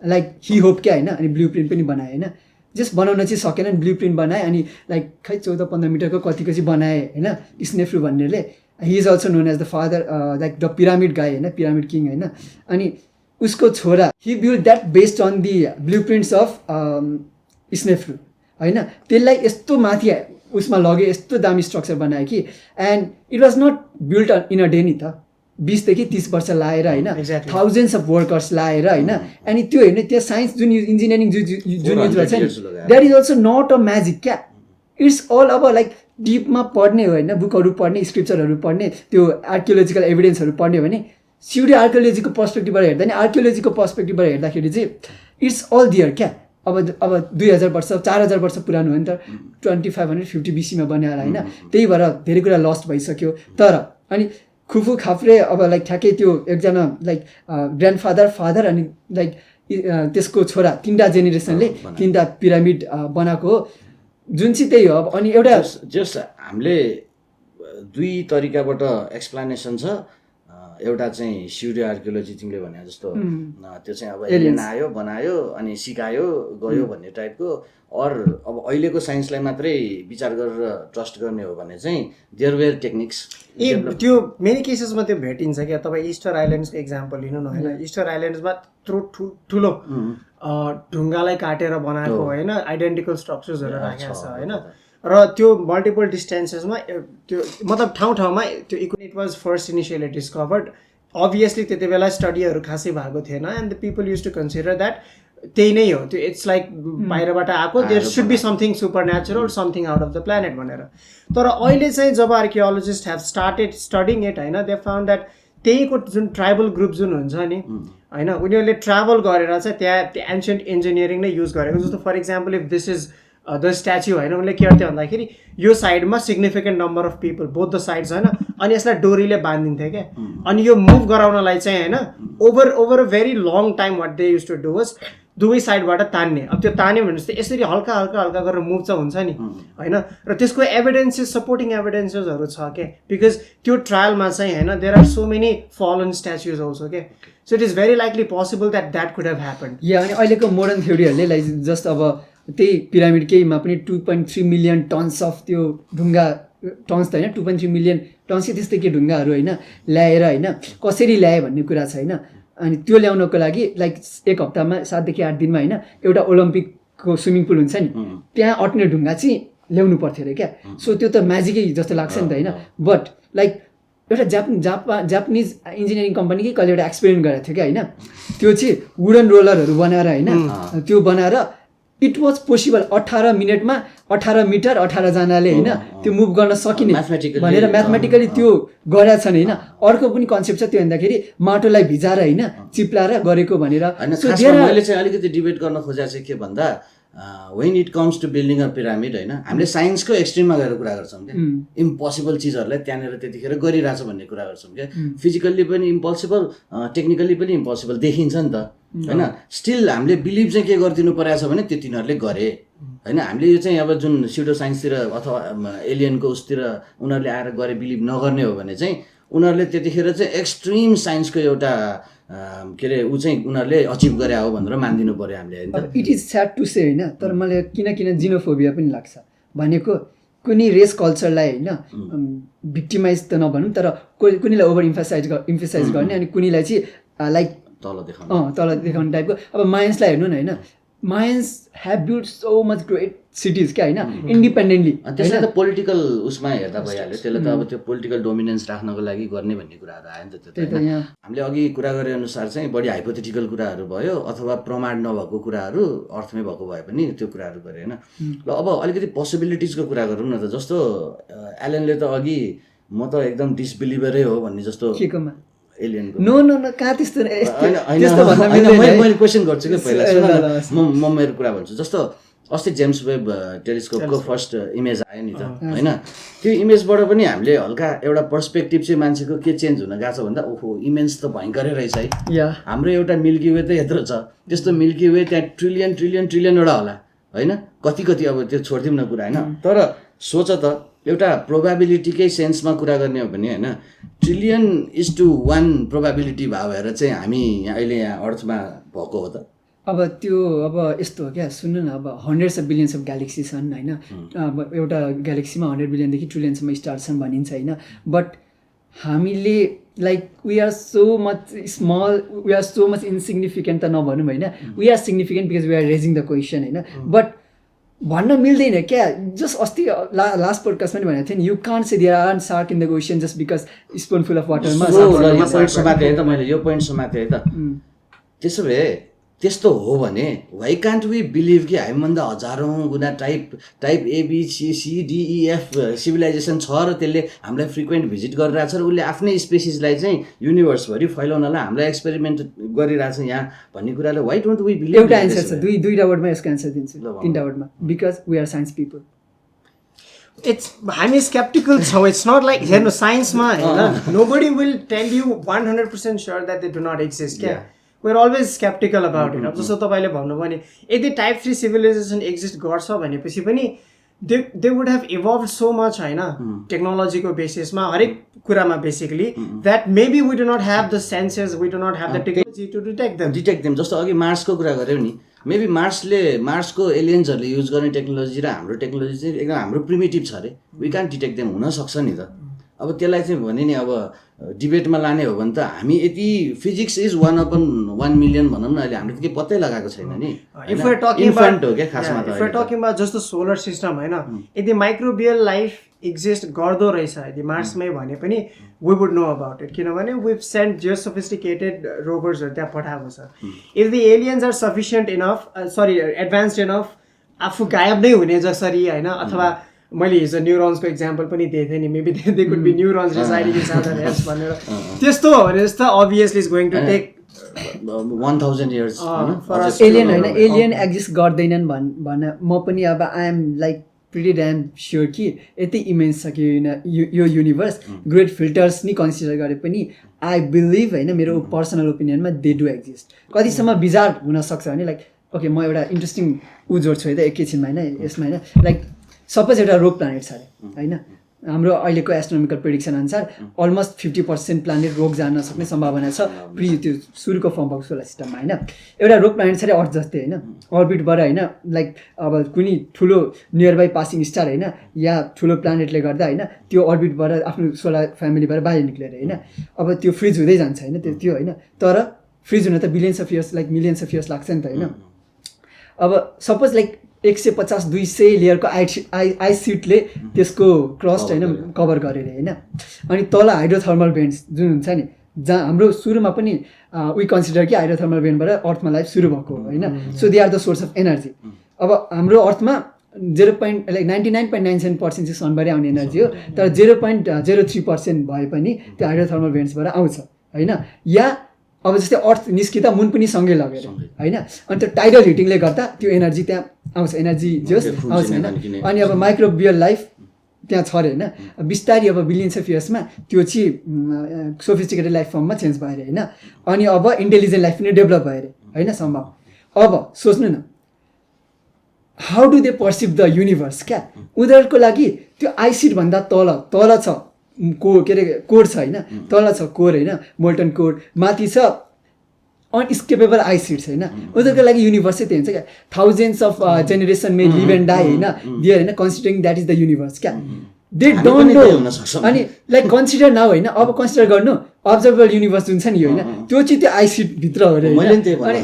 लाइक हि होप क्या होइन अनि ब्लु प्रिन्ट पनि बनाए होइन जस्ट बनाउन चाहिँ सकेन अनि ब्लु प्रिन्ट बनाए अनि लाइक खै 14-15 मिटरको कतिको चाहिँ बनाए होइन स्नेफ्लु भन्नेले he is also known as the father like the pyramid guy होइन पिरामिड किङ होइन अनि उसको छोरा he build that based on the blueprints of Sneferu होइन त्यसलाई यस्तो माथि उसमा लग्यो यस्तो दामी स्ट्रक्चर बनायो कि and it was not built in a day नि त 20 देखि 30 वर्ष लाएर होइन थाउजन्ड्स अफ वर्कर्स लाएर होइन अनि त्यो हेर्ने त्यो साइन्स जुन इन्जिनियरिङ जुन युज गर्छ नि that is also not a magic क्या इट्स अल अब लाइक डिपमा पढ्ने हो होइन बुकहरू पढ्ने स्क्रिप्चरहरू पढ्ने त्यो आर्कियोलोजिकल एभिडेन्सहरू पढ्ने हो भने सिउडी आर्कियोलोजीको पर्सपेक्टिभबाट हेर्दा नि आर्कियोलोजीको पर्सपेक्टिभबाट हेर्दाखेरि चाहिँ इट्स अल दियर क्या अब 2000 वर्ष 4000 वर्ष पुरानो हो नि त 2550 BC-मा बनाएर होइन त्यही भएर धेरै कुरा लस्ट भइसक्यो तर अनि खुफु खाफ्रे अब लाइक ठ्याक्कै त्यो एकजना लाइक फादर अनि लाइक त्यसको छोरा 3टा जेनेरेसनले 3टा पिरामिड बनाएको हो जुन चाहिँ त्यही हो अब अनि एउटा जस्ट हामीले दुई तरिकाबाट एक्सप्लेनेसन छ एउटा चाहिँ स्युडो आर्कियोलोजी तिमीले भने जस्तो त्यो चाहिँ अब एलियन आयो बनायो अनि सिकायो गयो भन्ने टाइपको अब अहिलेको साइन्सलाई मात्रै विचार गरेर ट्रस्ट गर्ने हो भने चाहिँ देयर वेयर टेक्निक्स त्यो मेनी केसेसमा त्यो भेटिन्छ क्या तपाईँ इस्टर आइल्यान्ड्सको इक्जाम्पल लिनु न होइन इस्टर आइल्यान्ड्समा ठुलो ढुङ्गालाई काटेर बनाएको होइन आइडेन्टिकल स्ट्रक्चर्सहरू राखेको छ होइन र त्यो मल्टिपल डिस्टेन्सेसमा त्यो मतलब ठाउँमा त्यो it was first initially discovered obviously त्यति बेला स्टडीहरू खासै भएको थिएन and the people use to consider that त्यही नै हो त्यो इट्स लाइक बाहिरबाट आएको there should be something super natural something out of the planet भनेर तर अहिले चाहिँ जब archaeologist have started studying it होइन दे फाउन्ड द्याट त्यहीको जुन ट्राइबल ग्रुप जुन हुन्छ नि होइन उनीहरूले ट्राभल गरेर चाहिँ त्यहाँ एन्सियन्ट इन्जिनियरिङ नै युज गरेको जस्तो for example if this is the statue होइन उनले के गर्थ्यो भन्दाखेरि यो साइडमा significant number of people both the sides होइन अनि यसलाई डोरीले बाँधिन्थ्यो क्या अनि यो मुभ गराउनलाई चाहिँ होइन over a very long time what they use to do was दुवै साइडबाट तान्ने। अब त्यो तान्यो भने चाहिँ यसरी हल्का हल्का हल्का गरेर मुभ चाहिँ हुन्छ नि होइन, र त्यसको एभिडेन्सेस सपोर्टिङ एभिडेन्सेसहरू छ के, बिकज त्यो ट्रायलमा चाहिँ होइन there are so many fallen statues also के, so it is very likely possible that could have happened. Yeah अनि अहिलेको मोडर्न थ्योरीहरूले लाइक जस्ट अब त्यही पिरामिड केहीमा पनि 2.3 मिलियन टन्स अफ त्यो ढुङ्गा, टन्स त होइन 2.3 मिलियन टन्स त्यस्तै के ढुङ्गाहरू होइन ल्याएर होइन कसरी ल्याए भन्ने कुरा छ होइन। अनि त्यो ल्याउनको लागि लाइक 1 हप्तामा 7 देखि 8 दिनमा होइन एउटा ओलम्पिकको स्विमिङ पुल हुन्छ नि त्यहाँ अट्ने ढुङ्गा चाहिँ ल्याउनु पर्थ्यो अरे क्या। सो त्यो त म्याजिकै जस्तो लाग्छ नि त होइन। बट लाइक एउटा जापानिज इन्जिनियरिङ कम्पनी कि कहिले एउटा एक्सपेरिमेन्ट गरेको थियो क्या होइन, त्यो चाहिँ वुडन रोलरहरू बनाएर होइन त्यो बनाएर इट वाज पोसिबल 18 मिनटमा 18 मिटर 18 जनाले होइन त्यो मुभ गर्न सकिने भनेर म्याथमेटिकली त्यो गरेका छन् होइन। अर्को पनि कन्सेप्ट छ त्यो भन्दाखेरि माटोलाई भिजाएर होइन चिप्लाएर गरेको भनेर। मैले चाहिँ अलिकति डिबेट गर्न खोजेको चाहिँ के भन्दा when it comes to building a pyramid होइन हामीले साइन्सको एक्सट्रिममा गएर कुरा गर्छौँ क्या, इम्पोसिबल चिजहरूलाई त्यहाँनिर त्यतिखेर गरिरहेछ भन्ने कुरा गर्छौँ क्या। फिजिकल्ली पनि इम्पोसिबल, टेक्निकल्ली पनि इम्पोसिबल देखिन्छ नि त होइन। स्टिल हामीले बिलिभ चाहिँ के गरिदिनु परेको छ भने त्यो तिनीहरूले गरे होइन। हामीले यो चाहिँ अब जुन स्युडो साइन्सतिर अथवा एलियनको उसतिर उनीहरूले आएर गरे बिलिभ नगर्ने हो भने चाहिँ उनीहरूले त्यतिखेर चाहिँ एक्सट्रिम साइन्सको एउटा के अरे ऊ चाहिँ उनीहरूले अचिभ गरे हो भनेर मानिदिनु पर्यो हामीले होइन। It is sad to say होइन, तर मलाई किन जिनोफोबिया पनि लाग्छ भनेको कुनै रेस कल्चरलाई होइन भिक्टिमाइज त नभनौँ तर कुनैलाई ओभर इम्फेसाइज गर्ने अनि कुनैलाई चाहिँ लाइक तल देखाउने टाइपको। अब मायन्सलाई हेर्नु न होइन, mines have build so much great cities क्या होइन इन्डिपेन्डेन्टली। त्यसलाई त पोलिटिकल उसमा हेर्दा भइहाल्यो, त्यसलाई त अब त्यो पोलिटिकल डोमिनेन्स राख्नको लागि गर्ने भन्ने कुराहरू आयो नि त। त्यो हामीले अघि कुरा गरे अनुसार चाहिँ बढी हाइपोथेटिकल कुराहरू भयो अथवा प्रमाण नभएको कुराहरू अर्थमै भएको भए पनि त्यो कुराहरू गरे होइन। ल अब अलिकति पोसिबिलिटिजको कुरा गरौँ न त। जस्तो एलेनले त अघि म त एकदम डिसबिलिभरै हो भन्ने जस्तो एलियनको नो कहाँ त्यस्तो मैले क्वेसन गर्छु कि पहिला म मेरो कुरा भन्छु। जस्तो अस्ति जेम्स वेब टेलिस्कोपको फर्स्ट इमेज आयो नि त होइन, त्यो इमेजबाट पनि हामीले हल्का एउटा पर्सपेक्टिभ चाहिँ मान्छेको के चेन्ज हुन गएको छ भन्दा ओहो इमेज त भयङ्करै रहेछ है। हाम्रो एउटा मिल्की वे त यत्रो छ, त्यस्तो मिल्की वे त्यहाँ ट्रिलियन ट्रिलियन ट्रिलियनवटा होला होइन, कति कति अब त्यो छोडिदिउँ न कुरा होइन। तर सोच त एउटा प्रोबाबिलिटीकै सेन्समा कुरा गर्ने हो भने होइन ट्रिलियन:1 प्रोबाबिलिटी भयो भएर चाहिँ हामी अहिले यहाँ अर्थमा भएको हो त। अब त्यो अब यस्तो हो क्या, सुन्नु न अब hundreds of billions of galaxy छन् होइन, अब एउटा ग्यालेक्सीमा 100 बिलियनदेखि ट्रिलियनसम्म स्टार छन् भनिन्छ होइन। बट हामीले like we are so much small, we are so much insignificant त नभनौँ होइन, we are significant because we are raising the question होइन। बट भन्न मिल्दैन क्या, जस्ट अस्ति लास्ट पोडकास्टमा पनि भनेको थिएँ नि, you can't say there are shark in the ocean just because spoonful of वाटरमा। यो पोइन्ट समाते है त। त्यसो भए त्यस्तो हो भने वाइ कान्ट वी बिलिभ कि हामीभन्दा हजारौँ गुणा टाइप ABCDEF सिभिलाइजेसन छ र त्यसले हामीलाई फ्रिक्वेन्ट भिजिट गरिरहेछ र उसले आफ्नै स्पेसिसलाई चाहिँ युनिभर्सभरि फैलाउनलाई हामीलाई एक्सपेरिमेन्ट गरिरहेछ यहाँ भन्ने कुरालाई वाइ डोन्ट वी बिलिभ। एउटा एन्सर छ, दुईवटा वर्डमा यसको एन्सर दिन्छु, 3वटा वर्डमा, because we are science people. हामी स्केप्टिकल छौँ। इट्स नट लाइक हेर्नु साइन्समा होइन nobody will tell you 100% sure that they do not exist क्या, we're always skeptical about it. अब जस्तो तपाईँले भन्नुभयो नि यदि टाइप 3 सिभिलाइजेसन एक्जिस्ट गर्छ भनेपछि पनि they would have evolve so much होइन टेक्नोलोजीको बेसिसमा हरेक कुरामा basically that maybe we do not have the senses, we do not have the technology to detect them. जस्तो अघि मार्सको कुरा गऱ्यौँ नि, मेबी मार्सको एलियन्सहरूले युज गर्ने टेक्नोलोजी र हाम्रो टेक्नोलोजी चाहिँ एकदम हाम्रो प्रिमिटिभ छ अरे, वी क्यान डिटेक्ट देम हुनसक्छ नि त। अब त्यसलाई चाहिँ भने नि अब डिबेटमा लाने हो भने त हामी यति फिजिक्स इज 1/1 मिलियन भनौँ न, अहिले हामीले त केही पत्तै लगाएको छैन नि। If we are talking about जस्तो सोलर सिस्टम होइन, यदि माइक्रोबियल लाइफ एक्जिस्ट गर्दो रहेछ यदि मार्समै भने पनि we would know about it, किनभने वी सेन्ट जियो सोफिस्टिकेटेड रोभर्सहरू त्यहाँ पठाएको छ। If the aliens are sufficient enough advanced enough आफू गायब नै हुने जसरी होइन, अथवा मैले हिजो न्युरोन्सको इक्जाम्पल पनि दिएको थिएँ नि, maybe they could be neurons residing in southern hems भनेर, त्यस्तो हो भने जस्तो obviously is going to take 1000 years alien होइन, एलियन एक्जिस्ट गर्दैनन् भन्न म पनि अब I am like pretty damn sure कि यति इमेन्स छ कि यो युनिभर्स ग्रेट फिल्टर्स नि कन्सिडर गरे पनि आई बिलिभ होइन मेरो पर्सनल ओपिनियनमा दे डु एक्जिस्ट। कतिसम्म बिजार हुनसक्छ भने लाइक ओके म एउटा इन्ट्रेस्टिङ जोड्छु है त एकैछिनमा होइन यसमा होइन लाइक सपोज एउटा रोग प्लानेट छ अरे होइन हाम्रो अहिलेको एस्ट्रोनोमिकल प्रेडिक्सन अनुसार अलमोस्ट 50% प्लानेट रोग जान सक्ने सम्भावना छ त्यो सुरुको फर्म भएको सोलर सिस्टममा होइन एउटा रोग प्लानेट छ अरे अर्थ जस्तै होइन अर्बिटबाट होइन लाइक अब कुनै ठुलो नियर बाई पासिङ स्टार होइन या ठुलो प्लानेटले गर्दा होइन त्यो अर्बिटबाट आफ्नो सोलर फ्यामिलीबाट बाहिर निक्लेर होइन अब त्यो फ्रिज हुँदै जान्छ होइन त्यो होइन तर फ्रिज हुन त billions of years like millions of years लाग्छ नि त होइन अब सपोज लाइक 150-200 लेयरको आइस सिटले त्यसको क्रस्ट होइन कभर गरेर होइन अनि तल हाइड्रोथर्मल भेन्ट्स जुन हुन्छ नि जहाँ हाम्रो सुरुमा पनि वी कन्सिडर कि हाइड्रोथर्मल भेन्टबाट अर्थमा लाइफ सुरु भएको हो होइन so they are the source of energy अब हाम्रो अर्थमा 99.97% चाहिँ सनबाटै आउने एनर्जी हो तर 0.03% भए पनि त्यो हाइड्रोथर्मल भेन्ट्सबाट आउँछ होइन या अब जस्तै अर्थ निस्किँदा मुन पनि सँगै लगेर होइन अनि त्यो टाइडल हिटिङले गर्दा त्यो एनर्जी त्यहाँ आउँछ एनर्जी जस आउँछ होइन अनि अब माइक्रोबियल लाइफ त्यहाँ छ अरे होइन बिस्तारै अब बिलियन्स अफ इयर्समा त्यो चाहिँ सोफिस्टिकेटेड लाइफ फर्ममा चेन्ज भयो अरे होइन अनि अब इन्टेलिजेन्ट लाइफ पनि डेभलप भयो अरे होइन सम्भव अब सोच्नु न how do they perceive the universe क्या उनीहरूको लागि त्यो आइसिडभन्दा तल छ के अरे कोर छ होइन तल छ कोर होइन मोल्टन कोर माथि छ अनस्केपेबल आइसिड्स होइन उनीहरूको लागि युनिभर्स चाहिँ त्यही हुन्छ क्या thousands of generation may live and die होइन दियर होइन considering that is the universe क्या दे डोन्ट नो अनि लाइक कन्सिडर नाउ होइन अब कन्सिडर गर्नु अब्जर्भेबल युनिभर्स जुन छ नि होइन त्यो चाहिँ त्यो आइसिडभित्र हो अरे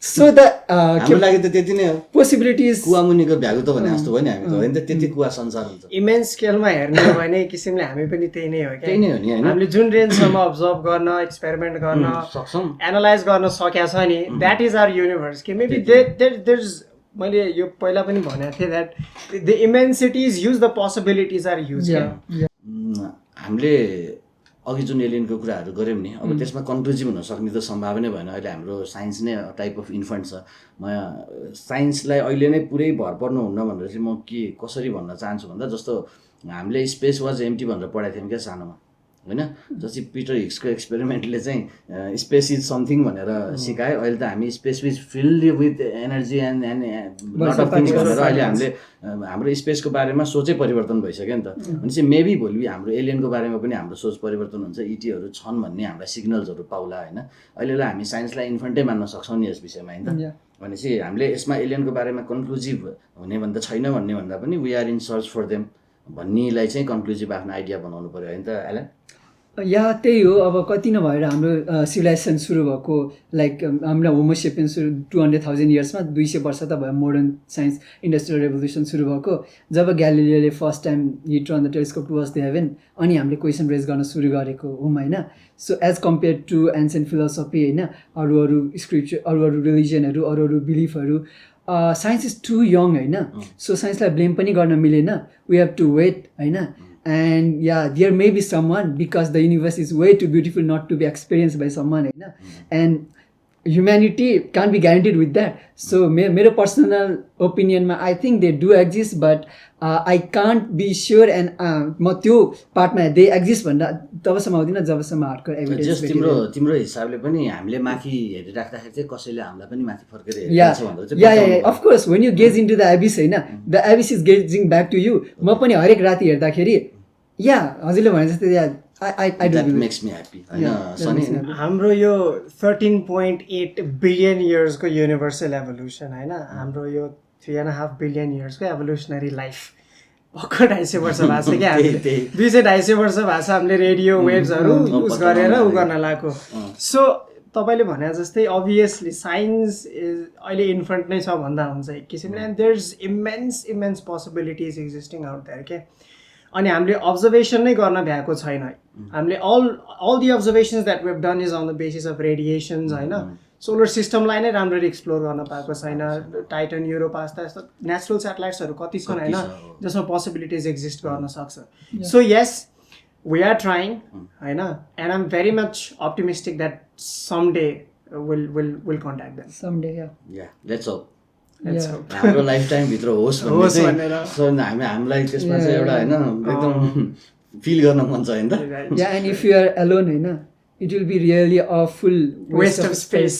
सो द हाम्रो लागि त त्यति नै हो पोसिबिलिटिज कुवामुनिको भ्यागु त भने जस्तो हो नि हामी त होइन त्यति कुवा संसार हुन्छ इमेन्स स्केलमा हेर्ने हो भने किसिमले हामी पनि त्यही नै हो क्या त्यही नै हो नि होइन हामीले जुन रेन्जसम्म अब्जर्भ गर्न एक्सपेरिमेन्ट गर्न सक्छौँ एनालाइज गर्न सकेको छ नि द्याट इज आवर युनिभर्स कि मेबी देयर मैले यो पहिला पनि भनेको थिएँ that the immensities huge the possibilities are huge हामीले अघि जुन एलियनको कुराहरू गऱ्यौँ नि अब त्यसमा कन्क्लुजिभ हुन सक्ने त सम्भावना भएन अहिले हाम्रो साइन्स नै टाइप अफ इन्फन्ट छ म साइन्सलाई अहिले नै पुरै भर पर्नुहुन्न भनेर चाहिँ म के कसरी भन्न चाहन्छु भन्दा जस्तो हामीले स्पेस वाज एम्टी भनेर पढाएको थियौँ क्या सानोमा होइन जस्तै पिटर हिक्सको एक्सपेरिमेन्टले चाहिँ स्पेस इज समथिङ भनेर सिकायो अहिले त हामी space is filled with energy and lot of things भनेर अहिले हामीले हाम्रो स्पेसको बारेमा सोचै परिवर्तन भइसक्यो नि त भनेपछि मेबी भोलि हाम्रो एलियनको बारेमा पनि हाम्रो सोच परिवर्तन हुन्छ इटीहरू छन् भन्ने हाम्रा सिग्नल्सहरू पाउला होइन अहिलेलाई हामी साइन्सलाई इन्फन्टै मान्न सक्छौँ नि यस विषयमा होइन भनेपछि हामीले यसमा एलियनको बारेमा कन्क्लुजिभ हुने भन्दा छैन भन्ने भन्दा पनि we are in search for them भन्नेलाई चाहिँ कन्क्लुजिभ आफ्नो आइडिया बनाउनु पऱ्यो होइन त एलन या त्यही हो अब कति नभएर हाम्रो सिभिलाइजेसन सुरु भएको लाइक हाम्रो होमोसेपियन सुरु 200,000 इयर्समा 200 वर्ष त भयो मोडर्न साइन्स इन्डस्ट्रियल रेभोल्युसन सुरु भएको जब ग्यालिलियोले first time he turn the telescope towards the heaven अनि हामीले क्वेसन रेज गर्न सुरु गरेको हौँ होइन so as compare to ancient philosophy होइन अरू स्क्रिप्चर अरू रिलिजनहरू अरू बिलिफहरू साइन्स इज टु यङ होइन सो साइन्सलाई ब्लेम पनि गर्न मिलेन वी हेभ टु वेट होइन and yeah there may be someone because the universe is way too beautiful not to be experienced by someone and humanity can't be guaranteed with that so मेरो personal opinion मा I think they do exist but I can't be sure and म त्यो पार्टमा they exist भन्दा तबसम्म आउँदिन जबसम्म hardcore evidence तिम्रो हिसाबले पनि हामीले माथि हेरिराख्दाखेरि चाहिँ कसैले हामीलाई पनि माथि फर्केर हेरिरहेछ भनेर चाहिँ या of course when you gaze into the abyss हैन the abyss is gazing back to you म पनि हरेक राति हेर्दाखेरि या हजुरले भने जस्तै I that makes me happy हैन हाम्रो यो 13.8 बिलियन इयर्सको युनिभर्सल एभोल्युसन हैन हाम्रो यो 3.5 बिलियन इयर्सको एभोल्युसनरी लाइफ भर्खर 250 वर्ष भएको छ क्या हामीले 250 वर्ष भएको छ हामीले रेडियो वेभ्सहरू युज गरेर उ गर्न लागेको सो तपाईले भने जस्तै अभियसली साइन्स इज अहिले इन्फन्ट नै छ भन्दा हुन्छ एक किसिमले and there is immense possibilities existing out there के अनि हामीले अब्जर्भेसन नै गर्न भ्याएको छैन हामीले all the observations that we have done is on the basis of radiations हैन सोलर सिस्टमलाई नै राम्ररी एक्सप्लोर गर्न पाएको छैन टाइटन युरोपा यस्ता नेचुरल स्याटेलाइट्सहरू कति छन् हैन जसमा पोसिबिलिटिज एक्जिस्ट गर्न सक्छ so yes we are trying हैन and I'm very much optimistic that someday we'll contact them someday yeah let's hope हाम्रो लाइफ टाइम भित्र होस् भनेर सो हामीलाई त्यसमा चाहिँ एउटा हैन एकदम फिल गर्न मन छ हैन त yeah and if you are alone हैन it will be really a full waste of space